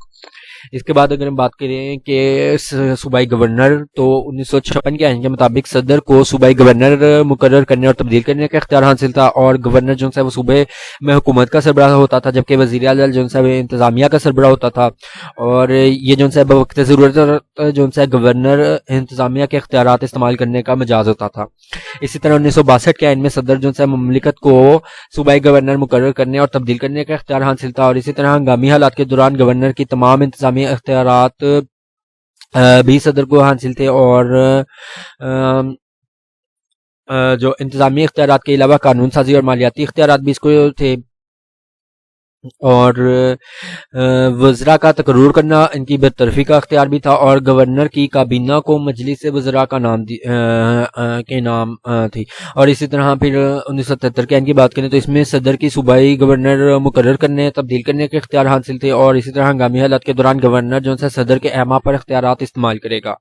اس کے بعد اگر ہم بات کریں کہ صوبائی گورنر، تو 1956 کے آئین کے مطابق صدر کو صوبائی گورنر مقرر کرنے اور تبدیل کرنے کا اختیار حاصل تھا، اور گورنر جو ہے وہ صوبے میں حکومت کا سربراہ ہوتا تھا، جبکہ وزیر اعلیٰ جو ہے وہ انتظامیہ کا سربراہ ہوتا تھا، اور یہ جو ہے بوقت ضرورت جو ہے گورنر انتظامیہ کے اختیارات استعمال کرنے کا مجاز ہوتا تھا۔ اسی طرح 1962 کے آئین میں صدر جو ہے مملکت کو صوبائی گورنر مقرر کرنے اور تبدیل کرنے کا اختیار حاصل تھا، اور اسی طرح ہنگامی حالات کے دوران گورنر کی تمام انتظامی اختیارات بھی صدر کو حاصل تھے، اور جو انتظامی اختیارات کے علاوہ قانون سازی اور مالیاتی اختیارات بھی اس کو تھے، اور وزراء کا تقرر کرنا ان کی برطرفی کا اختیار بھی تھا، اور گورنر کی کابینہ کو مجلس وزراء کا نام کے نام تھی۔ اور اسی طرح پھر 1973 کے آئین کی بات کریں تو اس میں صدر کی صوبائی گورنر مقرر کرنے تبدیل کرنے کے اختیار حاصل تھے، اور اسی طرح ہنگامی حالات کے دوران گورنر جو ہے صدر کے اعمال پر اختیارات استعمال کرے گا۔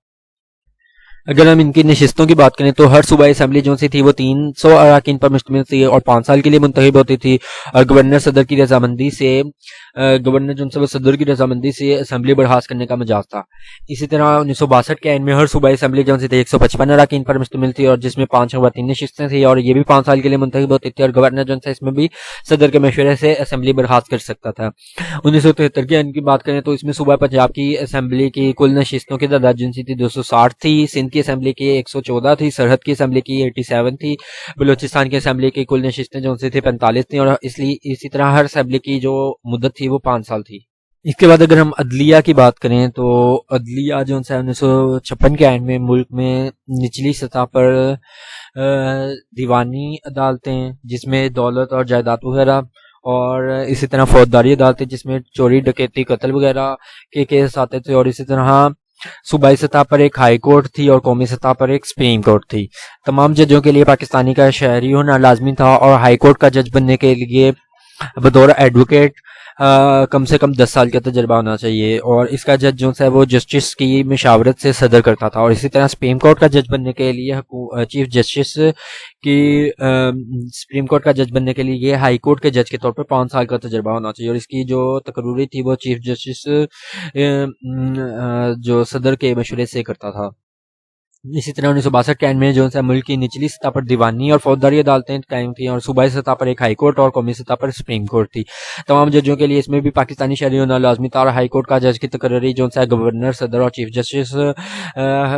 اگر ہم ان کی نشستوں کی بات کریں تو ہر صوبائی اسمبلی جو سی تھی وہ 300 اراکین پر مشتمل تھی اور 5 سال کے لیے منتخب ہوتی تھی، اور گورنر صدر کی رضامندی سے اسمبلی برخاست کرنے کا مجاز تھا۔ اسی طرح 1962 کے آئین میں ہر صوبائی اسمبلی جو تھی 155 اراکین پر مشتمل تھی، اور جس میں 5 خواتین نشستیں تھیں، اور یہ بھی 5 سال کے لیے منتخب ہوتی تھی، اور گورنر جو ہے اس میں بھی صدر کے مشورے سے اسمبلی برخاست کر سکتا تھا۔ 1973 کے آئین کی بات کریں تو اس میں صوبہ پنجاب کی اسمبلی کی کل نشستوں کی تعداد جنسی تھی 260 تھی، سندھ کی اسمبلی کی 114 تھی، سرحد کی اسمبلی کی 87 تھی، بلوچستان کی اسمبلی کی کل نشستیں جو تھی 45 تھیں، اور اسی طرح ہر اسمبلی کی جو مدت تھی وہ 5 سال تھی۔ اس کے بعد اگر ہم عدلیہ کی بات کریں تو عدلیہ جو ہے 1956 کے آئین میں ملک میں نچلی سطح پر دیوانی عدالتیں جس میں دولت اور جائیداد وغیرہ، اور اسی طرح فوجداری عدالتیں جس میں چوری ڈکیتی قتل وغیرہ کے کیس آتے تھے، اور اسی طرح صوبائی سطح پر ایک ہائی کورٹ تھی اور قومی سطح پر ایک سپریم کورٹ تھی۔ تمام ججوں کے لیے پاکستانی کا شہری ہونا لازمی تھا، اور ہائی کورٹ کا جج بننے کے لیے بطور ایڈوکیٹ کم سے کم 10 سال کا تجربہ ہونا چاہیے، اور اس کا جج جو ہے وہ جسٹس کی مشاورت سے صدر کرتا تھا، اور اسی طرح سپریم کورٹ کا جج بننے کے لیے چیف جسٹس کی سپریم کورٹ کا جج بننے کے لیے یہ ہائی کورٹ کے جج کے طور پر 5 سال کا تجربہ ہونا چاہیے، اور اس کی جو تقرری تھی وہ چیف جسٹس جو صدر کے مشورے سے کرتا تھا۔ اسی طرح 1962 کے آئین میں جو ہے ملک کی نچلی سطح پر دیوانی اور فوجداری عدالتیں قائم تھیں، اور صوبائی سطح پر ایک ہائی کورٹ اور قومی سطح پر سپریم کورٹ تھی۔ تمام ججوں کے لیے اس میں بھی پاکستانی شہری ہونا لازمی تھا، اور ہائی کورٹ کا جج کی تقرری جو ہے گورنر، صدر اور چیف جسٹس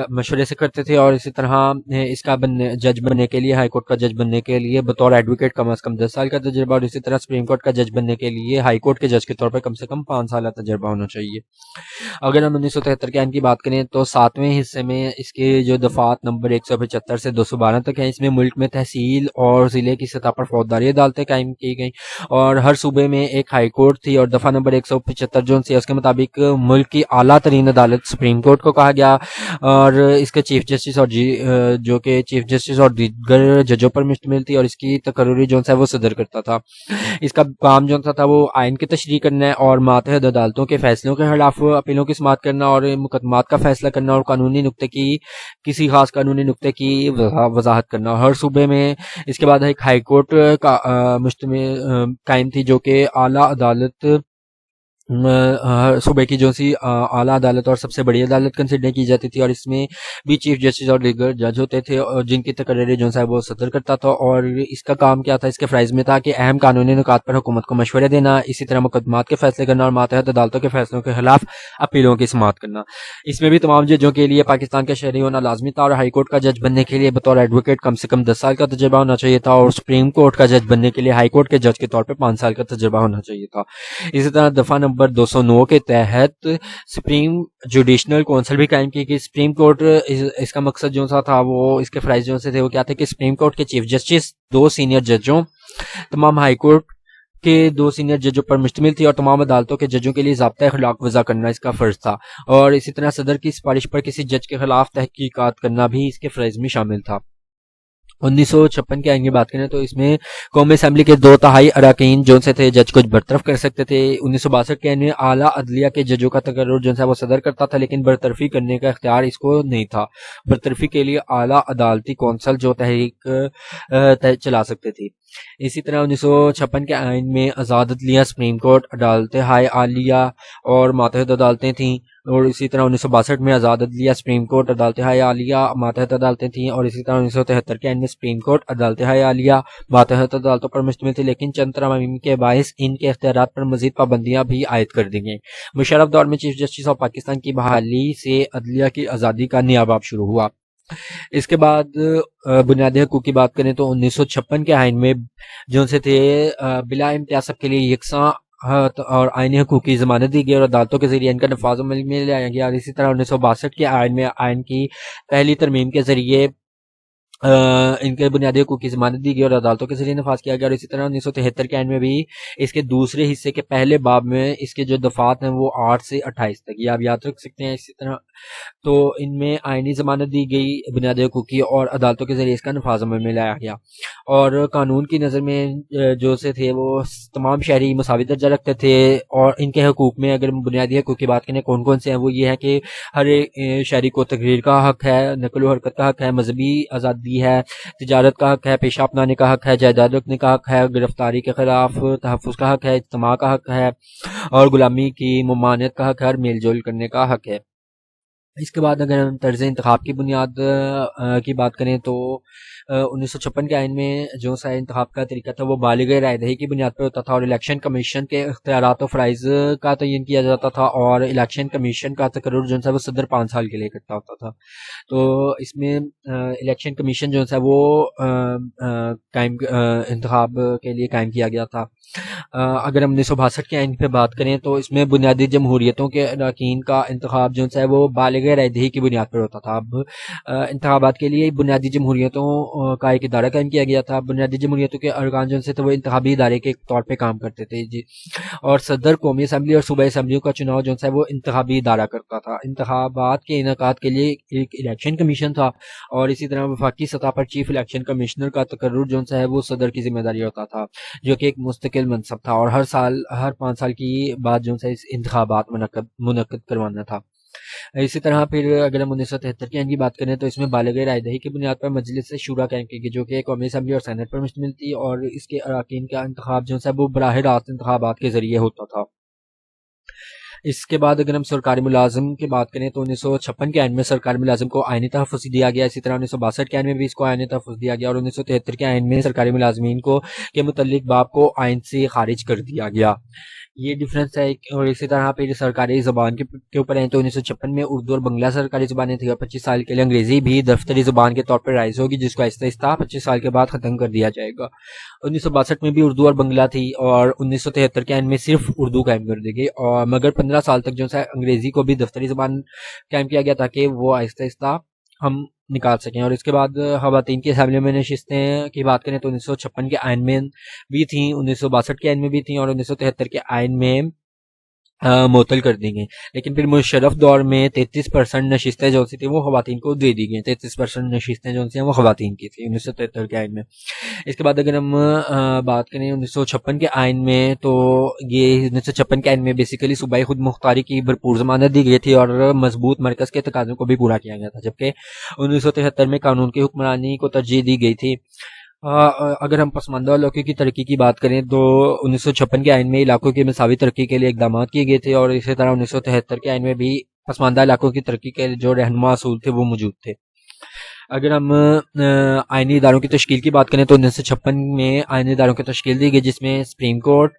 مشورے سے کرتے تھے، اور اسی طرح اس کا جج بننے کے لیے ہائی کورٹ کا جج بننے کے لیے بطور ایڈوکیٹ کم از کم 10 سال کا تجربہ، اور اسی طرح سپریم کورٹ کا جج بننے کے لیے ہائی کورٹ کے جج کے طور پر کم سے کم 5 سال کا تجربہ ہونا چاہیے۔ اگر ہم 1973 کے آئین کی بات کریں تو 7ویں حصے میں اس کے جو دفعات نمبر 175 سے 212 تک ہیں، اس میں ملک میں تحصیل اور ضلع کی سطح پر فوجداری عدالتیں قائم کی گئیں، اور ہر صوبے میں ایک ہائی کورٹ تھی، اور دفعہ نمبر 175 جو ہے اس کے مطابق ملک کی اعلیٰ ترین عدالت سپریم کورٹ کو کہا گیا، اور اس کے چیف جسٹس اور جو کہ چیف جسٹس اور دیگر ججوں پر مشتمل تھی، اور اس کی تقرری جو ہے وہ صدر کرتا تھا۔ اس کا کام جو تھا وہ آئین کی تشریح کرنا ہے، اور ماتحت عدالتوں کے فیصلوں کے خلاف اپیلوں کی سماعت کرنا، اور مقدمات کا فیصلہ کرنا، اور قانونی نقطے کی کسی خاص قانونی نقطے کی وضاحت کرنا۔ ہر صوبے میں اس کے بعد ایک ہائی کورٹ کا مشتمل قائم تھی جو کہ اعلیٰ عدالت صوبے کی جو سی اعلیٰ عدالت اور سب سے بڑی عدالت کنسیڈر کی جاتی تھی، اور اس میں بھی چیف جسٹس اور دیگر جج ہوتے تھے، اور جن کی تقرری جو ہے وہ صدر کرتا تھا، اور اس کا کام کیا تھا، اس کے فرائض میں تھا کہ اہم قانونی نکات پر حکومت کو مشورے دینا، اسی طرح مقدمات کے فیصلے کرنا، اور ماتحت عدالتوں کے فیصلوں کے خلاف اپیلوں کی سماعت کرنا۔ اس میں بھی تمام ججوں کے لیے پاکستان کا شہری ہونا لازمی تھا، اور ہائی کورٹ کا جج بننے کے لیے بطور ایڈوکیٹ کم سے کم 10 سال کا تجربہ ہونا چاہیے تھا، اور سپریم کورٹ کا جج بننے کے لیے ہائی کورٹ کے جج کے طور پر 5 سال کا تجربہ ہونا چاہیے تھا۔ اسی طرح دفعہ نمبر نمبر 209 کے تحت سپریم جوڈیشنل کونسل بھی قائم کی گئی. سپریم کورٹ اس کا مقصد جو سا تھا وہ اس کے فرائض جو سے تھے وہ کیا تھے کہ سپریم کورٹ کے چیف جسٹس 2 سینئر ججوں, تمام ہائی کورٹ کے 2 سینئر ججوں پر مشتمل تھی اور تمام عدالتوں کے ججوں کے لیے ضابطۂ اخلاق وضع کرنا اس کا فرض تھا, اور اسی طرح صدر کی سفارش پر کسی جج کے خلاف تحقیقات کرنا بھی اس کے فرائض میں شامل تھا. 1956 کے آئین کی بات کریں تو اس میں قومی اسمبلی کے 2/3 اراکین جو سے تھے جج کو برطرف کر سکتے تھے. 1962 کے آئین میں اعلیٰ عدلیہ کے ججوں کا تقرر جو ہے وہ صدر کرتا تھا, لیکن برطرفی کرنے کا اختیار اس کو نہیں تھا. برطرفی کے لیے اعلیٰ عدالتی کونسل جو تحریک چلا سکتے تھے. اسی طرح 1956 کے آئین میں آزاد عدلیہ, سپریم کورٹ, عدالتیں ہائے عالیہ اور ماتحت عدالتیں تھیں, اور اسی طرح 1962 میں آزاد عدلیہ, سپریم کورٹ, عدالتیں ہائے عالیہ, ماتحت عدالتیں تھیں, اور اسی طرح 1973 کے آئین میں سپریم کورٹ, عدالتیں ہائے عالیہ, ماتحت عدالتوں پر مشتمل تھی, لیکن چند ترامیم کے باعث ان کے اختیارات پر مزید پابندیاں بھی عائد کر دی گئیں. مشرف دور میں چیف جسٹس آف پاکستان کی بحالی سے عدلیہ کی آزادی کا نیا باب شروع ہوا. اس کے بعد بنیادی حقوق کی بات کریں تو 1956 کے آئین میں جو سے تھے بلا امتیاز سب کے لیے یکساں اور آئینی حقوق کی ضمانت دی گئی اور عدالتوں کے ذریعے ان کا نفاذ عمل میں لایا گیا. اور اسی طرح 1962 کے آئین میں آئین کی پہلی ترمیم کے ذریعے ان کے بنیادی حقوق کی ضمانت دی گئی اور عدالتوں کے ذریعے نفاذ کیا گیا. اور اسی طرح 1973 کے آئین میں بھی اس کے دوسرے حصے کے پہلے باب میں اس کے جو دفعات ہیں وہ 8 سے 28 تک, یہ آپ یاد رکھ سکتے ہیں. اسی طرح تو ان میں آئینی ضمانت دی گئی بنیادی حقوق کی اور عدالتوں کے ذریعے اس کا نفاذ عمل میں لایا گیا. اور قانون کی نظر میں جو سے تھے وہ تمام شہری مساوی درجہ رکھتے تھے, اور ان کے حقوق میں اگر بنیادی حقوق کی بات کریں کون کون سے ہیں, وہ یہ ہے کہ ہر ایک شہری کو تقریر کا حق ہے, نقل و حرکت کا حق ہے, مذہبی آزادی ہے, تجارت کا حق ہے, پیشہ اپنانے کا حق ہے, جائیداد رکھنے کا حق ہے, گرفتاری کے خلاف تحفظ کا حق ہے, اجتماع کا حق ہے, اور غلامی کی ممانعت کا حق ہے, اور میل جول کرنے کا حق ہے. اس کے بعد اگر ہم طرز انتخاب کی بنیاد کی بات کریں تو 1956 کے آئین میں جو سا انتخاب کا طریقہ تھا وہ بالغ رائے دہی کی بنیاد پر ہوتا تھا, اور الیکشن کمیشن کے اختیارات و فرائض کا تعین کیا جاتا تھا, اور الیکشن کمیشن کا تقرر جو ہے وہ صدر 5 سال کے لیے کرتا ہوتا تھا. تو اس میں الیکشن کمیشن جو ہے وہ انتخاب کے لیے قائم کیا گیا تھا. اگر ہم 1962 کے آئین پہ بات کریں تو اس میں بنیادی جمہوریتوں کے اراکین کا انتخاب جو ہے وہ بالغ رائے دہی کی بنیاد پر ہوتا تھا. اب انتخابات کے لیے بنیادی جمہوریتوں کا ایک ادارہ قائم کیا گیا تھا. بنیادی جمہوریتوں کے ارکان جو سے وہ انتخابی ادارے کے طور پہ کام کرتے تھے جی, اور صدر قومی اسمبلی اور صوبائی اسمبلیوں کا چناؤ جو ہے وہ انتخابی ادارہ کرتا تھا. انتخابات کے انعقاد کے لیے ایک الیکشن کمیشن تھا, اور اسی طرح وفاقی سطح پر چیف الیکشن کمشنر کا تقرر جو ہے وہ صدر کی ذمہ داری ہوتا تھا, جو کہ ایک مستقل منصب تھا, اور ہر 5 سال کی بعد جو ہے انتخابات منعقد کروانا تھا. اسی طرح پھر اگر ہم 1973 کے آئین کی بات کریں تو اس میں بالغ رائے دہی کی بنیاد پر مجلس شورا قائم کی گئی, جو کہ قومی اسمبلی اور سینٹ پر مشتمل تھی, اور اس کے اراکین کا انتخاب جو ہے وہ براہ راست انتخابات کے ذریعے ہوتا تھا. اس کے بعد اگر ہم سرکاری ملازم کی بات کریں تو 1956 کے آئین میں سرکاری ملازم کو آئینی تحفظ دیا گیا. اسی طرح 1962 کے آئین میں بھی اس کو آئینی تحفظ دیا گیا, اور 1973 کے آئین میں سرکاری ملازمین کو کے متعلق باب کو آئین سے خارج کر دیا گیا. یہ ڈفرینس ہے. اور اسی طرح پھر سرکاری زبان کے اوپر ہیں تو 1956 میں اردو اور بنگلہ سرکاری زبانیں تھیں, اور 25 سال کے لیے انگریزی بھی دفتری زبان کے طور پر رائج ہوگی, جس کو آہستہ آہستہ 25 سال کے بعد ختم کر دیا جائے گا. 1962 میں بھی اردو اور بنگلہ تھی, اور 1973 کے آئین میں صرف اردو قائم کر دی گئی, اور مگر 15 سال تک جو ہے انگریزی کو بھی دفتری زبان قائم کیا گیا تاکہ وہ آہستہ آہستہ ہم نکال سکیں. اور اس کے بعد خواتین کی اسمبلی میں نشستیں کی بات کریں تو 1956 کے آئین میں بھی تھیں, 1962 کے آئین میں بھی تھیں, اور 1973 کے آئین میں معطل کر دی گئی. لیکن پھر مشرف دور میں 33% نشستیں جو سی تھیں وہ خواتین کو دے دی گئی. 33% نشستیں جو سی ہیں وہ خواتین کی تھی 1973 کے آئین میں. اس کے بعد اگر ہم بات کریں 1956 کے آئین میں تو یہ 1956 کے آئین میں بیسیکلی صوبائی خود مختاری کی بھرپور ضمانت دی گئی تھی, اور مضبوط مرکز کے تقاضوں کو بھی پورا کیا گیا تھا, جبکہ 1973 میں قانون کی حکمرانی کو ترجیح دی گئی تھی. اگر ہم پسماندہ علاقوں کی ترقی کی بات کریں تو 1956 کے آئین میں علاقوں کی مساوی ترقی کے لیے اقدامات کیے گئے تھے, اور اسی طرح 1973 کے آئین میں بھی پسماندہ علاقوں کی ترقی کے جو رہنما اصول تھے وہ موجود تھے. اگر ہم آئینی اداروں کی تشکیل کی بات کریں تو 1956 میں آئینی اداروں کی تشکیل دی گئی, جس میں supreme court,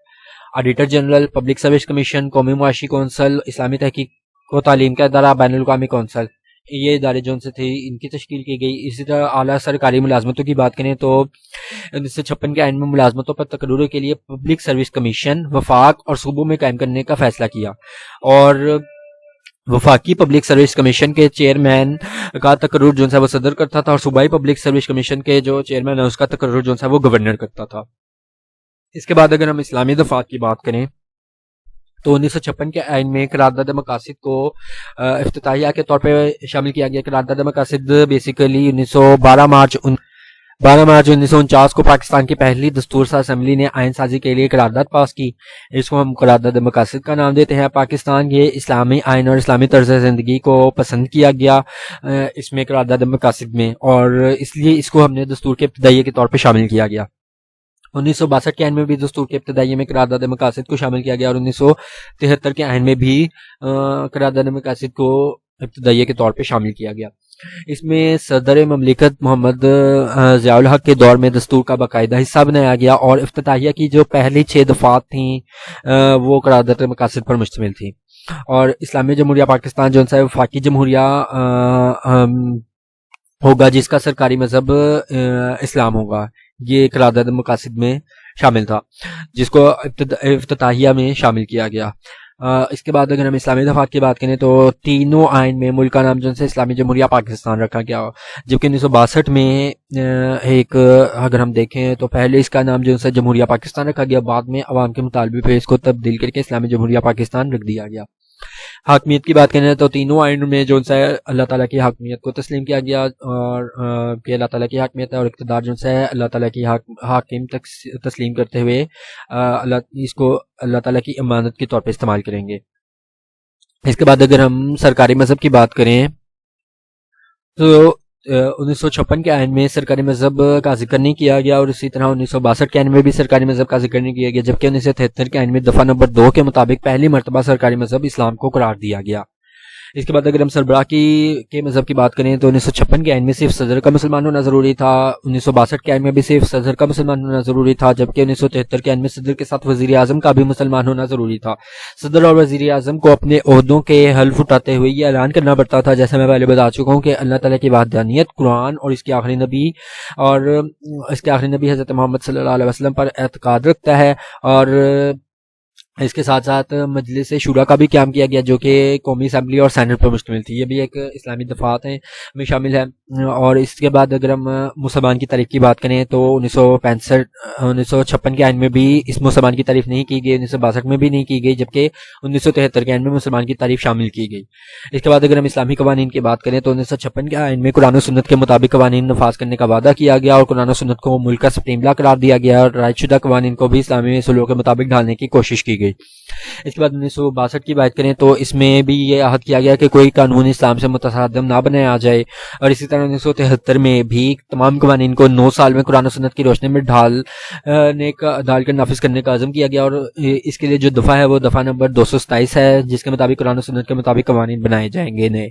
auditor general, public service commission, قومی معاشی کونسل, اسلامی تحقیق و تعلیم کا ادارہ, بین الاقوامی کونسل, یہ ادارے جو ان سے تھے ان کی تشکیل کی گئی۔ اسی طرح اعلیٰ سرکاری ملازمتوں کی بات کریں تو 1956 کے آئین میں ملازمتوں پر تقرر کے لیے پبلک سروس کمیشن وفاق اور صوبوں میں قائم کرنے کا فیصلہ کیا، اور وفاقی پبلک سروس کمیشن کے چیئرمین کا تقرر جو ہے وہ صدر کرتا تھا، اور صوبائی پبلک سروس کمیشن کے جو چیئرمین ہے اس کا تقرر جو ہے وہ گورنر کرتا تھا۔ اس کے بعد اگر ہم اسلامی دفعات کی بات کریں تو 1956 کے آئین میں قرارداد مقاصد کو افتتاحیہ کے طور پہ شامل کیا گیا۔ قرارداد مقاصد بیسیکلی 12 مارچ 1949 کو پاکستان کی پہلی دستور ساز اسمبلی نے آئین سازی کے لیے قرارداد پاس کی، اس کو ہم قرارداد مقاصد کا نام دیتے ہیں۔ پاکستان یہ اسلامی آئین اور اسلامی طرز زندگی کو پسند کیا گیا اس میں قرارداد مقاصد میں، اور اس لیے اس کو ہم نے دستور کے ابتدائیے کے طور پہ شامل کیا گیا۔ 1962 کے آئین میں بھی دستور کے ابتدائیے میں قرارداد مقاصد کو شامل کیا گیا، اور 1973 کے آئین میں بھی قرارداد مقاصد کو ابتدائیے کے طور پہ شامل کیا گیا۔ اس میں صدر مملکت محمد ضیاء الحق کے دور میں دستور کا باقاعدہ حصہ بنایا گیا، اور افتتاحیہ کی جو پہلی 6 دفعات تھیں وہ قرارداد مقاصد پر مشتمل تھیں، اور اسلامی جمہوریہ پاکستان جو ہے وفاقی جمہوریہ ہوگا جس کا سرکاری مذہب اسلام ہوگا، یہ قرارداد مقاصد میں شامل تھا جس کو افتتاحیہ میں شامل کیا گیا۔ اس کے بعد اگر ہم اسلامی دفعات کی بات کریں تو تینوں آئین میں ملک کا نام جو ہے اسلامی جمہوریہ پاکستان رکھا گیا، جبکہ 1962 میں ایک اگر ہم دیکھیں تو پہلے اس کا نام جو ہے جمہوریہ پاکستان رکھا گیا، بعد میں عوام کے مطالبے پہ اس کو تبدیل کر کے اسلامی جمہوریہ پاکستان رکھ دیا گیا۔ حاکمیت کی بات کریں تو تینوں آئین میں جو ہے اللہ تعالیٰ کی حاکمیت کو تسلیم کیا گیا، اور کہ اللہ تعالیٰ کی حاکمیت ہے اور اقتدار جو ہے اللہ تعالیٰ کی حاکم تسلیم کرتے ہوئے اس کو اللہ تعالیٰ کی امانت کے طور پہ استعمال کریں گے۔ اس کے بعد اگر ہم سرکاری مذہب کی بات کریں تو 1956 کے آئین میں سرکاری مذہب کا ذکر نہیں کیا گیا، اور اسی طرح 1962 کے آئین میں بھی سرکاری مذہب کا ذکر نہیں کیا گیا، جبکہ 1973 کے آئین میں دفعہ نمبر 2 کے مطابق پہلی مرتبہ سرکاری مذہب اسلام کو قرار دیا گیا۔ اس کے بعد اگر ہم سربراہ کے مذہب کی بات کریں تو 1956 کے آئین میں صرف صدر کا مسلمان ہونا ضروری تھا، 1962 کے آئین میں بھی صرف صدر کا مسلمان ہونا ضروری تھا، جبکہ 1973 کے آئین میں صدر کے ساتھ وزیر اعظم کا بھی مسلمان ہونا ضروری تھا۔ صدر اور وزیر اعظم کو اپنے عہدوں کے حلف اٹھاتے ہوئے یہ اعلان کرنا پڑتا تھا، جیسے میں پہلے بتا چکا ہوں کہ اللہ تعالیٰ کی وحدانیت، قرآن اور اس کے آخری نبی حضرت محمد صلی اللہ علیہ وسلم پر اعتقاد رکھتا ہے، اور اس کے ساتھ ساتھ مجلس شورا کا بھی قیام کیا گیا جو کہ قومی اسمبلی اور سینٹ پر مشتمل تھی، یہ بھی ایک اسلامی دفعات میں شامل ہے۔ اور اس کے بعد اگر ہم مسلمان کی تاریخ کی بات کریں تو 1956 کے آئین میں بھی اس مسلمان کی تعریف نہیں کی گئی، 1962 میں بھی نہیں کی گئی، جبکہ 1973 کے آئین میں مسلمان کی تعریف شامل کی گئی۔ اس کے بعد اگر ہم اسلامی قوانین کی بات کریں تو 1956 کے آئین میں قرآن و سنت کے مطابق قوانین نفاذ کرنے کا وعدہ کیا گیا، اور قرآن و سنت کو ملک کا سپریم لا قرار دیا گیا، اور رائج شدہ قوانین کو بھی اسلامی اصولوں کے مطابق ڈھالنے کی کوشش کی گئی۔ اس کے بعد 1962 کی بات کریں تو اس میں بھی یہ عہد کیا گیا کہ کوئی قانون اسلام سے متصادم نہ بنایا جائے، اور اسی طرح 1973 میں بھی تمام قوانین کو 9 سال میں قرآن و سنت کی روشنی میں ڈھال کر نافذ کرنے کا عزم کیا گیا، اور اس کے لیے جو دفعہ ہے وہ دفعہ نمبر 227 ہے، جس کے مطابق قرآن و سنت کے مطابق قوانین بنائے جائیں گے نئے۔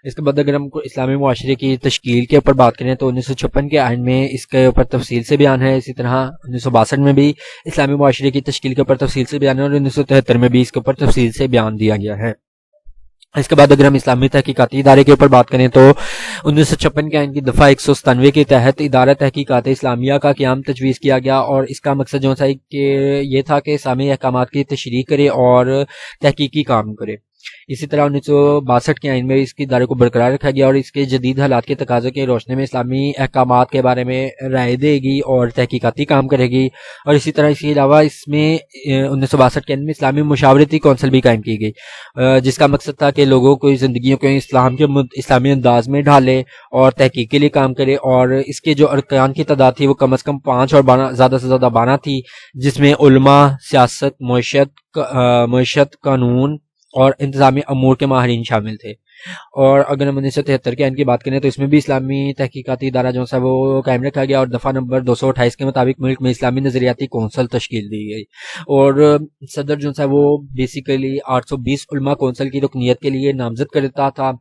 اس کے بعد اگر ہم اسلامی معاشرے کی تشکیل کے اوپر بات کریں تو 1956 کے آئین میں اس کے اوپر تفصیل سے بیان ہے، اسی طرح 1962 میں بھی اسلامی معاشرے کی تشکیل کے اوپر تفصیل سے بیان ہے، اور 1973 میں بھی اس کے اوپر تفصیل سے بیان دیا گیا ہے۔ اس کے بعد اگر ہم اسلامی تحقیقاتی ادارے کے اوپر بات کریں تو 1956 کے آئین کی دفعہ 197 کے تحت ادارہ تحقیقات اسلامیہ کا قیام تجویز کیا گیا، اور اس کا مقصد جو تھا کہ یہ تھا کہ اسلامی احکامات کی تشریح کرے اور تحقیقی کام کرے۔ اسی طرح 1962 کے آئین میں اس کے ادارے کو برقرار رکھا گیا، اور اس کے جدید حالات کے تقاضوں کی روشنی میں اسلامی احکامات کے بارے میں رائے دے گی اور تحقیقاتی کام کرے گی، اور اسی طرح اس کے علاوہ اس میں 1962 کے آئین میں اسلامی مشاورتی کونسل بھی قائم کی گئی، جس کا مقصد تھا کہ لوگوں کو زندگیوں کو اسلامی انداز میں ڈھالے اور تحقیق کے لیے کام کرے، اور اس کے جو ارکان کی تعداد تھی وہ کم از کم 5 اور زیادہ سے زیادہ 12 تھی، جس میں علماء، سیاست، معیشت، قانون اور انتظامی امور کے ماہرین شامل تھے۔ اور اگر ہم 1973 کے آئین کی بات کریں تو اس میں بھی اسلامی تحقیقاتی ادارہ جو ہے وہ قائم رکھا گیا، اور دفعہ نمبر 228 کے مطابق ملک میں اسلامی نظریاتی کونسل تشکیل دی گئی، اور صدر جو ہے وہ بیسیکلی 820 علماء کونسل کی رکنیت کے لیے نامزد کرتا تھا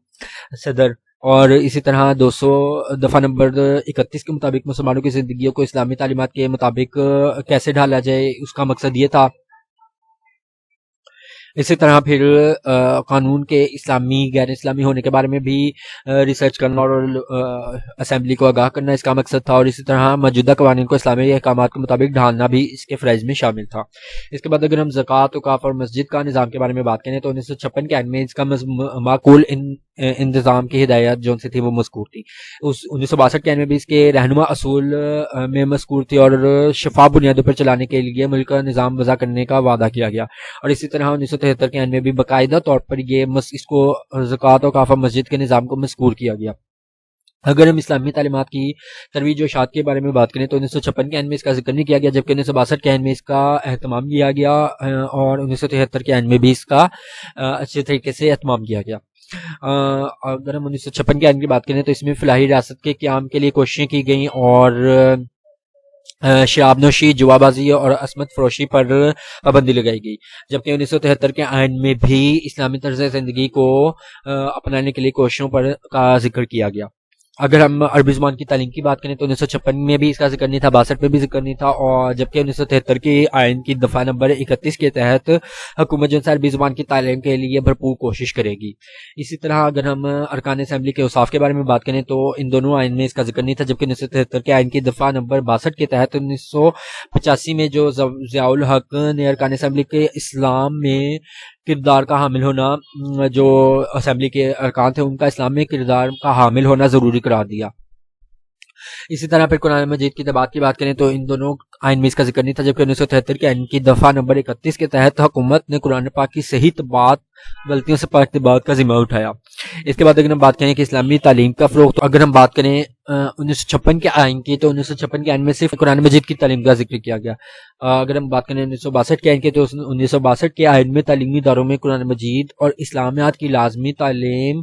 صدر، اور اسی طرح 200 دفعہ نمبر 31 کے مطابق مسلمانوں کی زندگیوں کو اسلامی تعلیمات کے مطابق کیسے ڈھالا جائے، اس کا مقصد یہ تھا۔ اسی طرح پھر قانون کے اسلامی غیر اسلامی ہونے کے بارے میں بھی ریسرچ کرنا اور اسمبلی کو آگاہ کرنا اس کا مقصد تھا، اور اسی طرح موجودہ قوانین کو اسلامی احکامات کے مطابق ڈھالنا بھی اس کے فرائض میں شامل تھا۔ اس کے بعد اگر ہم زکوٰۃ، اوقاف اور مسجد کا نظام کے بارے میں بات کریں تو 1956 کے عین میں اس کا معقول انتظام کی ہدایت جو سے تھی وہ مذکور تھی۔ 1962 کے عین میں بھی اس کے رہنما اصول میں مذکور تھی اور شفاف بنیادوں پر چلانے کے لیے ملک کا نظام وضع کرنے کا وعدہ کیا گیا، اور اسی طرح 1973 کے عین میں بھی باقاعدہ طور پر یہ اس کو زکوٰۃ و اوقاف مسجد کے نظام کو مذکور کیا گیا۔ اگر ہم اسلامی تعلیمات کی ترویج و اشاعت کے بارے میں بات کریں تو 1956 کے عین میں اس کا ذکر نہیں کیا گیا، جبکہ 1962 کے عین میں اس کا اہتمام کیا گیا اور 1973 کے عین میں بھی اس کا اچھے طریقے سے اہتمام کیا گیا۔ اگر ہم 1956 کے عین کی بات کریں تو اس میں فلاحی ریاست کے قیام کے لیے کوششیں کی گئیں اور شراب نوشی، جوا بازی اور عصمت فروشی پر پابندی لگائی گئی، جبکہ 1973 کے عین میں بھی اسلامی طرز زندگی کو اپنانے کے لیے کوششوں پر کا ذکر کیا گیا۔ اگر ہم عربی زبان کی تعلیم کی بات کریں تو 1956 میں بھی اس کا ذکر نہیں تھا، 62 میں بھی ذکر نہیں تھا، اور جبکہ 1973 کے آئین کی دفعہ نمبر 31 کے تحت حکومت جو عربی زبان کی تعلیم کے لیے بھرپور کوشش کرے گی۔ اسی طرح اگر ہم ارکان اسمبلی کے اوصاف کے بارے میں بات کریں تو ان دونوں آئین میں اس کا ذکر نہیں تھا، جبکہ 1973 کے آئین کی دفعہ نمبر 62 کے تحت 1985 میں جو ضیاء الحق نے ارکان اسمبلی کے اسلام میں کردار کا حامل ہونا، جو اسمبلی کے ارکان تھے ان کا اسلام میں کردار کا حامل ہونا ضروری قرار دیا۔ اسی طرح پھر قرآن مجید کی طباعت کی بات کریں تو ان دونوں آئین میں اس کا ذکر نہیں تھا، جبکہ 1973 کے آئین کی دفعہ نمبر 31 کے تحت حکومت نے قرآن پاک کی صحیح طباعت، غلطیوں سے پاک طباعت کا ذمہ اٹھایا۔ اس کے بعد اگر ہم بات کریں کہ اسلامی تعلیم کا فروغ، تو اگر ہم بات کریں 1956 کے آئین کی تو 1956 کے آئین میں صرف قرآن مجید کی تعلیم کا ذکر کیا گیا۔ اگر ہم بات کریں 1962 کے آئین کی تو 1962 کے آئین میں تعلیمی اداروں میں قرآن مجید اور اسلامیات کی لازمی تعلیم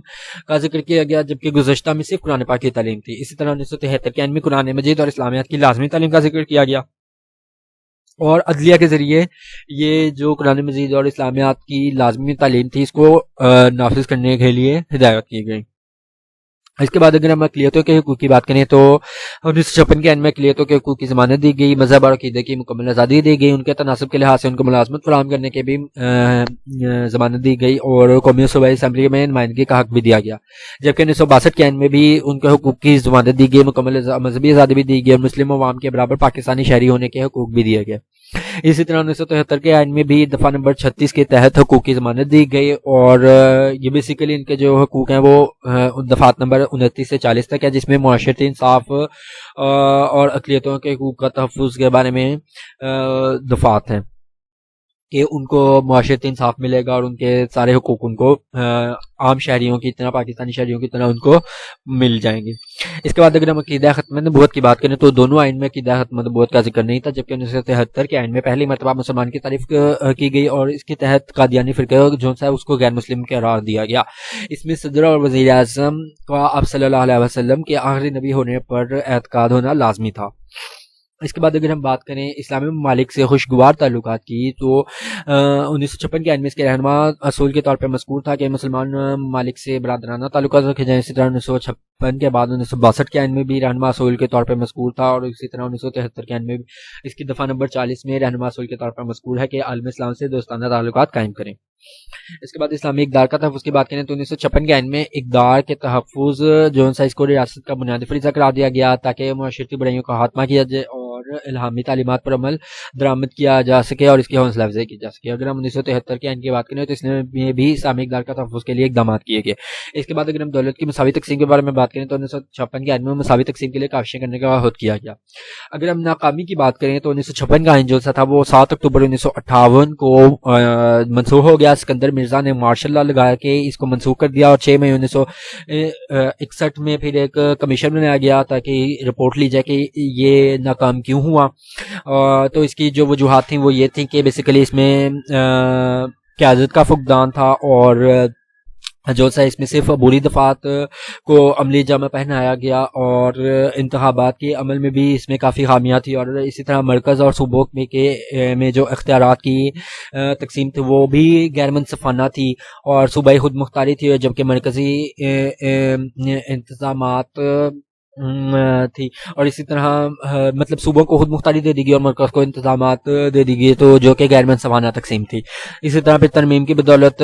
کا ذکر کیا گیا، جبکہ گزشتہ میں صرف قرآن پاک کی تعلیم تھی۔ اسی طرح 1973 کے آئین میں قرآن مجید اور اسلامیات کی لازمی تعلیم کا ذکر کیا گیا، اور عدلیہ کے ذریعے یہ جو قرآن مجید اور اسلامیات کی لازمی تعلیم تھی اس کو نافذ کرنے کے لیے ہدایت کی گئی۔ اس کے بعد اگر ہم اقلیتوں کے حقوق کی بات کریں تو 1956 کے عین میں اقلیتوں کے حقوق کی ضمانت دی گئی، مذہب اور عقیدے کی مکمل آزادی دی گئی، ان کے تناسب کے لحاظ سے ان کو ملازمت فراہم کرنے کے بھی ضمانت دی گئی، اور قومی صوبائی اسمبلی میں نمائندگی کا حق بھی دیا گیا، جبکہ 1962 کے عین میں بھی ان کے حقوق کی ضمانت دی گئی، مکمل مذہبی آزادی بھی دی گئی، اور مسلم عوام کے برابر پاکستانی شہری ہونے کے حقوق بھی دیے گئے۔ اسی طرح 1973 کے آئین میں بھی دفعہ نمبر 36 کے تحت حقوق کی ضمانت دی گئی، اور یہ بیسیکلی ان کے جو حقوق ہیں وہ دفعات نمبر 29 سے 40 تک ہے، جس میں معاشرتی انصاف اور اقلیتوں کے حقوق کا تحفظ کے بارے میں دفعات ہیں کہ ان کو معاشرتی انصاف ملے گا اور ان کے سارے حقوق ان کو عام شہریوں کی طرح، پاکستانی شہریوں کی طرح ان کو مل جائیں گے۔ اس کے بعد اگر ہم عقیدہ ختم نبوت کی بات کریں تو دونوں آئین میں عقیدہ ختم نبوت کا ذکر نہیں تھا، جبکہ 1973 کے آئین میں پہلی مرتبہ مسلمان کی تعریف کی گئی اور اس کے تحت قادیانی فرقہ جو ہے اس کو غیر مسلم قرار دیا گیا۔ اس میں صدر اور وزیر اعظم کا آپ صلی اللہ علیہ وسلم کے آخری نبی ہونے پر اعتقاد ہونا لازمی تھا۔ اس کے بعد اگر ہم بات کریں اسلامی ممالک سے خوشگوار تعلقات کی تو 1956 کے عین میں اس کے رہنما اصول کے طور پر مذکور تھا کہ مسلمان ممالک سے برادرانہ تعلقات رکھے جائیں۔ اسی طرح 1956 کے بعد 1962 کے عین میں بھی رہنما اصول کے طور پر مذکور تھا، اور اسی طرح 1973 کے عین میں بھی اس کی دفعہ نمبر 40 میں رہنما اصول کے طور پر مذکور ہے کہ عالم اسلام سے دوستانہ تعلقات قائم کریں۔ اس کے بعد اسلامی اقدار کا تحفظ کی بات کریں تو 1956 کے عین میں اقدار کے تحفظ جو اس کو ریاست کا بنیادی فریضہ قرار دیا گیا تاکہ معاشرتی برائیوں کا خاتمہ کیا جائے اور الہامی تعلیمات پر عمل درآمد کیا جا سکے اور اس کی حوصلہ افزائی کی جا سکے۔ اگر ہم 1973 کے عین کی بات کریں تو اس میں بھی اسلامی اقدار کا تحفظ کے لیے اقدامات کیے گئے۔ اس کے بعد اگر ہم دولت کی مساوی تقسیم کے بارے میں بات کریں تو 1956 کے عین میں مساوی تقسیم کے لیے کاوشیں کرنے کا عہد کیا گیا۔ اگر ہم ناکامی کی بات کریں تو 1956 کا عین جو تھا وہ 7 اکتوبر 1958 کو منسوخ ہو گیا۔ سکندر مرزا نے مارشل لا لگا کے اس کو منسوخ کر دیا، اور 6 مئی 1961 میں پھر ایک کمیشن بنایا گیا تاکہ رپورٹ لی جائے کہ یہ ناکام کیوں ہوا۔ تو اس کی جو وجوہات تھیں وہ یہ تھیں کہ بیسیکلی اس میں قیادت کا فقدان تھا، اور جو سا اس میں صرف عبوری دفعات کو عملی جامہ پہنایا گیا، اور انتخابات کے عمل میں بھی اس میں کافی خامیاں تھی، اور اسی طرح مرکز اور صوبوں میں جو اختیارات کی تقسیم تھی وہ بھی غیر منصفانہ تھی اور صوبائی خود مختاری تھی، جبکہ مرکزی انتظامات تھی، اور اسی طرح مطلب صوبوں کو خود مختاری دے دی گئی اور مرکز کو انتظامات دے دی گئی، تو جو کہ غیر منصفانہ تقسیم تھی۔ اسی طرح پھر ترمیم کی بدولت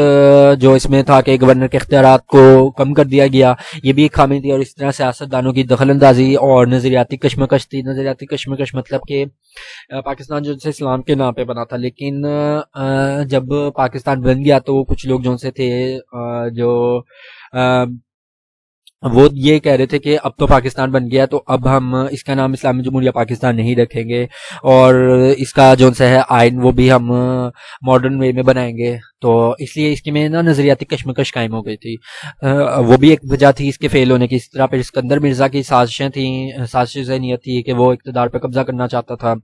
جو اس میں تھا کہ گورنر کے اختیارات کو کم کر دیا گیا، یہ بھی ایک خامی تھی، اور اسی طرح سیاستدانوں کی دخل اندازی اور نظریاتی کشمکش تھی۔ نظریاتی کشمکش مطلب کہ پاکستان جو سے اسلام کے نام پہ بنا تھا، لیکن جب پاکستان بن گیا تو کچھ لوگ جو سے تھے جو وہ یہ کہہ رہے تھے کہ اب تو پاکستان بن گیا تو اب ہم اس کا نام اسلامی جمہوریہ پاکستان نہیں رکھیں گے، اور اس کا جو ہے آئین وہ بھی ہم ماڈرن وے میں بنائیں گے، تو اس لیے اس کی میں نا نظریاتی کشمکش قائم ہو گئی تھی۔ وہ بھی ایک وجہ تھی اس کے فیل ہونے کی۔ اس طرح پھر اسکندر مرزا کی سازشیں تھیں، سازش ذہنیت تھی کہ وہ اقتدار پہ قبضہ کرنا چاہتا تھا۔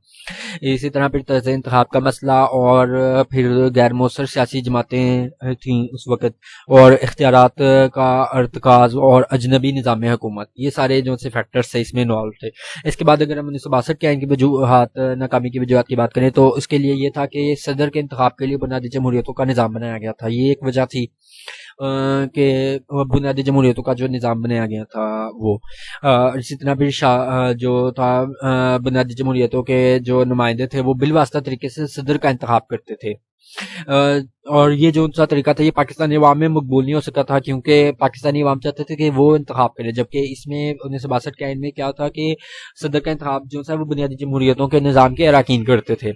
اسی طرح پھر طرز انتخاب کا مسئلہ، اور پھر غیر مؤثر سیاسی جماعتیں تھیں اس وقت، اور اختیارات کا ارتکاز اور اجنبی نظام حکومت، یہ سارے جو سے فیکٹرز تھے اس میں انوالو تھے۔ اس کے بعد اگر ہم 1962 کے آئین کی وجوہات، ناکامی کی وجوہات کی بات کریں تو اس کے لیے یہ تھا کہ صدر کے انتخاب کے لیے بنیادی جمہوریتوں کا نظام بنایا گیا تھا۔ یہ ایک وجہ تھی کہ بنیادی جمہوریتوں کا جو نظام بنایا گیا تھا وہ، اسی طرح پھر جو تھا بنیادی جمہوریتوں کے جو نمائندے تھے وہ بالواسطہ طریقے سے صدر کا انتخاب کرتے تھے، اور یہ جو ان کا طریقہ تھا یہ پاکستانی عوام میں مقبول نہیں ہو سکا تھا، کیونکہ پاکستانی عوام چاہتے تھے کہ وہ انتخاب کرے، جبکہ اس میں 1962 کے آئین میں کیا تھا کہ صدر کا انتخاب جو ہے وہ بنیادی جمہوریتوں کے نظام کے اراکین کرتے تھے،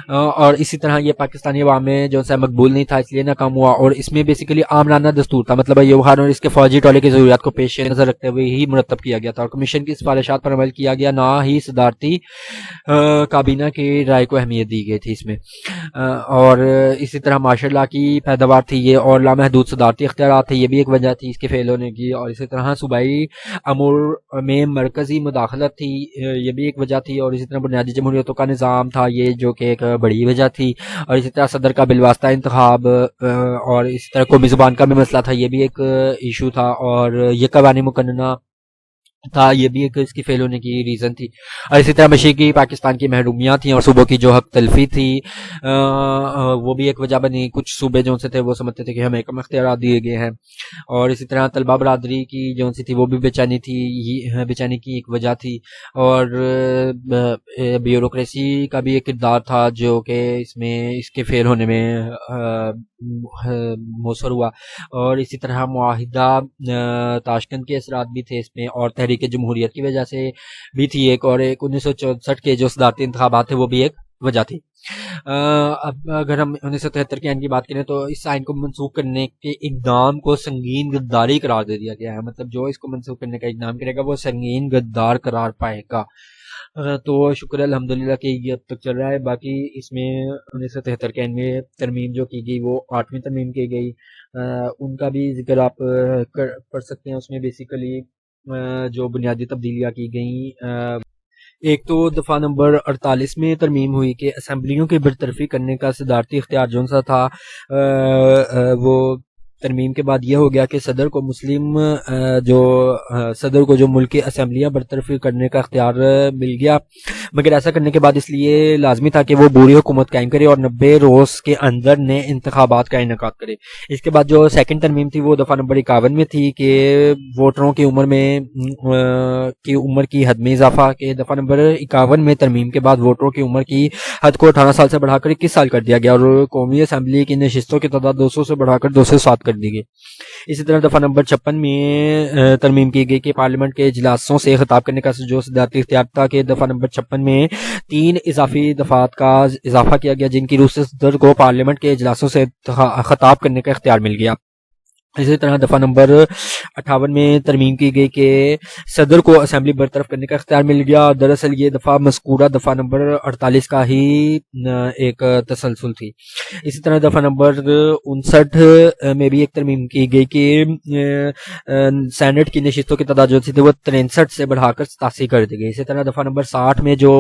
اور اسی طرح یہ پاکستانی عوام میں جو ہے مقبول نہیں تھا، اس لیے ناکام ہوا۔ اور اس میں بیسیکلی عامرانہ دستور تھا، مطلب ایوب خان اور اس کے فوجی ٹولے کی ضروریات کو پیش نظر رکھتے ہوئے ہی مرتب کیا گیا تھا، اور کمیشن کی سفارشات پر عمل کیا گیا، نہ ہی صدارتی کابینہ کی رائے کو اہمیت دی گئی تھی اس میں۔ اور اسی طرح معاشر لا کی پیداوار تھی یہ، اور لامحدود صدارتی اختیارات تھے، یہ بھی ایک وجہ تھی اس کے فیل ہونے کی۔ اور اسی طرح صوبائی امور میں مرکزی مداخلت تھی، یہ بھی ایک وجہ تھی۔ اور اسی طرح بنیادی جمہوریتوں کا نظام تھا یہ، جو کہ ایک بڑی وجہ تھی۔ اور اسی طرح صدر کا بالواسطہ انتخاب، اور اسی طرح قومی زبان کا بھی مسئلہ تھا، یہ بھی ایک ایشو تھا۔ اور یہ قوانین مقننہ تھا، یہ بھی ایک اس کی فیل ہونے کی ریزن تھی۔ اور اسی طرح مشرقی پاکستان کی محرومیاں تھیں اور صوبوں کی جو حق تلفی تھی وہ بھی ایک وجہ بنی۔ کچھ صوبے جو سے تھے وہ سمجھتے تھے کہ ہمیں کم اختیارات دیے گئے ہیں، اور اسی طرح طلبہ برادری کی جو سی تھی وہ بھی بے چینی تھی، بے چینی کی ایک وجہ تھی۔ اور بیوروکریسی کا بھی ایک کردار تھا جو کہ اس میں اس کے فیل ہونے میں مؤثر ہوا۔ اور اسی طرح معاہدہ تاشکند کے اثرات بھی تھے اس میں، اور تحریک جمہوریت کی وجہ سے بھی تھی ایک، اور ایک 1964 کے جو صدارتی انتخابات تھے وہ بھی ایک وجہ تھی۔ اب اگر ہم 1973 کے آئین کی بات کریں تو اس آئین کو منسوخ کرنے کے اقدام کو سنگین غداری قرار دے دیا گیا ہے، مطلب جو اس کو منسوخ کرنے کا اقدام کرے گا وہ سنگین غدار قرار پائے گا۔ تو شکر الحمدللہ کہ یہ اب تک چل رہا ہے۔ باقی اس میں 1973 کے آئین میں ترمیم جو کی گئی وہ 8ویں ترمیم کی گئی، ان کا بھی ذکر آپ پڑھ سکتے ہیں۔ اس میں بیسیکلی جو بنیادی تبدیلیاں کی گئیں، ایک تو دفعہ نمبر 48 میں ترمیم ہوئی کہ اسمبلیوں کی برطرفی کرنے کا صدارتی اختیار جو سا تھا، وہ ترمیم کے بعد یہ ہو گیا کہ صدر کو ملکی اسمبلیاں برطرفی کرنے کا اختیار مل گیا، مگر ایسا کرنے کے بعد اس لیے لازمی تھا کہ وہ بوری حکومت قائم کرے اور 90 روز کے اندر نئے انتخابات کا انعقاد کرے۔ اس کے بعد جو سیکنڈ ترمیم تھی وہ دفعہ نمبر 51 میں تھی کہ ووٹروں کی عمر کی حد میں اضافہ، کہ دفعہ نمبر 51 میں ترمیم کے بعد ووٹروں کی عمر کی حد کو 18 سال سے بڑھا کر 21 سال کر دیا گیا، اور قومی اسمبلی کی نشستوں کی تعداد 200 سے بڑھا کر 207 کر دی گئی۔ اسی طرح دفعہ نمبر 56 میں ترمیم کی گئی کہ پارلیمنٹ کے اجلاسوں سے خطاب کرنے کا جو صدارتی اختیار تھا، کہ دفعہ نمبر 56 میں 3 اضافی دفعات کا اضافہ کیا گیا، جن کی روح سے صدر کو پارلیمنٹ کے اجلاسوں سے خطاب کرنے کا اختیار مل گیا۔ اسی طرح دفعہ نمبر 58 میں ترمیم کی گئی کہ صدر کو اسمبلی برطرف کرنے کا اختیار مل گیا۔ دراصل یہ دفعہ مذکورہ دفعہ نمبر 48 کا ہی ایک تسلسل تھی۔ اسی طرح دفعہ نمبر 59 میں بھی ایک ترمیم کی گئی کہ سینٹ کی نشستوں کی تعداد جو تھی وہ 63 سے بڑھا کر 87 کر دی گئی۔ اسی طرح دفعہ نمبر 60 میں جو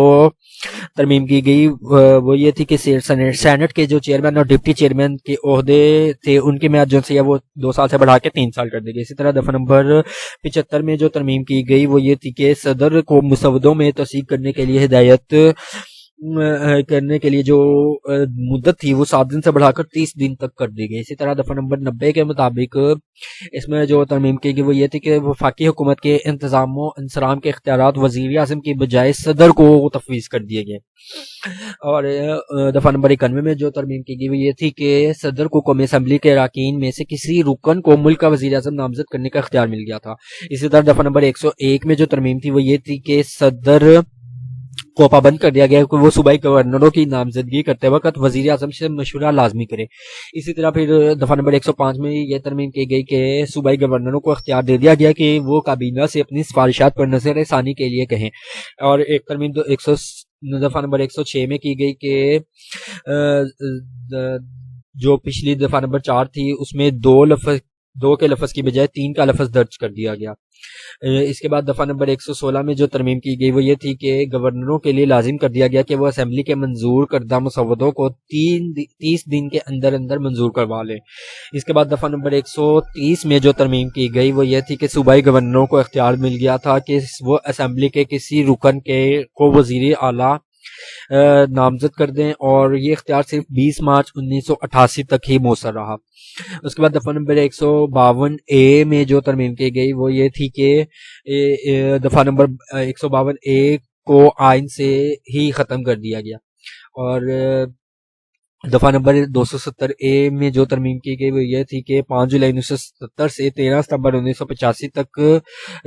ترمیم کی گئی وہ یہ تھی کہ سینٹ کے جو چیئرمین اور ڈپٹی چیئرمین کے عہدے تھے ان کی میعاد جو سی وہ 2 سال سے بڑھا کے 3 سال کر دی گئی۔ اسی طرح دفعہ نمبر 75 میں جو ترمیم کی گئی وہ یہ تھی کہ صدر کو مسودوں میں تصدیق کرنے کے لیے ہدایت کرنے کے لیے جو مدت تھی وہ 7 دن سے بڑھا کر 30 دن تک کر دی گئی. اسی طرح دفعہ نمبر 90 کے مطابق اس میں جو ترمیم کی گئی وہ یہ تھی کہ وفاقی حکومت کے انتظام و انصرام کے اختیارات وزیر اعظم کی بجائے صدر کو تفویض کر دیے گئے. اور دفعہ نمبر 91 میں جو ترمیم کی گئی وہ یہ تھی کہ صدر کو قومی اسمبلی کے اراکین میں سے کسی رکن کو ملک کا وزیر اعظم نامزد کرنے کا اختیار مل گیا تھا. اسی طرح دفعہ نمبر 101 میں جو ترمیم تھی وہ یہ تھی کہ صدر کو پابند کر دیا گیا کہ وہ صوبائی گورنروں کی نامزدگی کرتے وقت وزیر اعظم سے مشورہ لازمی کرے. اسی طرح پھر دفعہ نمبر 105 میں یہ ترمیم کی گئی کہ صوبائی گورنروں کو اختیار دے دیا گیا کہ وہ کابینہ سے اپنی سفارشات پر نظر ثانی کے لیے کہیں. اور ایک ترمیم دفعہ نمبر 106 میں کی گئی کہ جو پچھلی دفعہ نمبر 4 تھی اس میں 2 کے لفظ کی بجائے 3 کا لفظ درج کر دیا گیا. اس کے بعد دفعہ نمبر 116 میں جو ترمیم کی گئی وہ یہ تھی کہ گورنروں کے لیے لازم کر دیا گیا کہ وہ اسمبلی کے منظور کردہ مسودوں کو 30 دن کے اندر اندر منظور کروا لیں. اس کے بعد دفعہ نمبر 130 میں جو ترمیم کی گئی وہ یہ تھی کہ صوبائی گورنروں کو اختیار مل گیا تھا کہ وہ اسمبلی کے کسی رکن کو وزیر اعلیٰ نامزد کر دیں اور یہ اختیار صرف 20 مارچ 1988 تک ہی مؤثر رہا. اس کے بعد دفعہ نمبر 152A میں جو ترمیم کی گئی وہ یہ تھی کہ دفعہ نمبر 152A کو آئین سے ہی ختم کر دیا گیا. اور دفعہ نمبر 270A میں جو ترمیم کی گئی وہ یہ تھی کہ 5 جولائی 1970 سے 13 ستمبر 1985 تک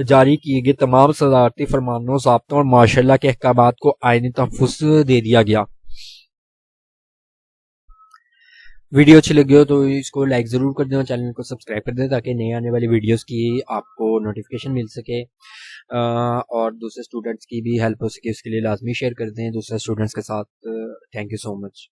جاری کیے گئے تمام صدارتی فرمانوں، ضابطوں اور ماشاء اللہ کے احکامات کو آئینی تحفظ دے دیا گیا. ویڈیو اچھی لگی ہو تو اس کو لائک ضرور کر دیں اور چینل کو سبسکرائب کر دیں تاکہ نئے آنے والی ویڈیوز کی آپ کو نوٹیفیکیشن مل سکے، اور دوسرے اسٹوڈنٹس کی بھی ہیلپ ہو سکے اس کے لیے لازمی شیئر کر دیں دوسرے اسٹوڈنٹس کے ساتھ. Thank you so much.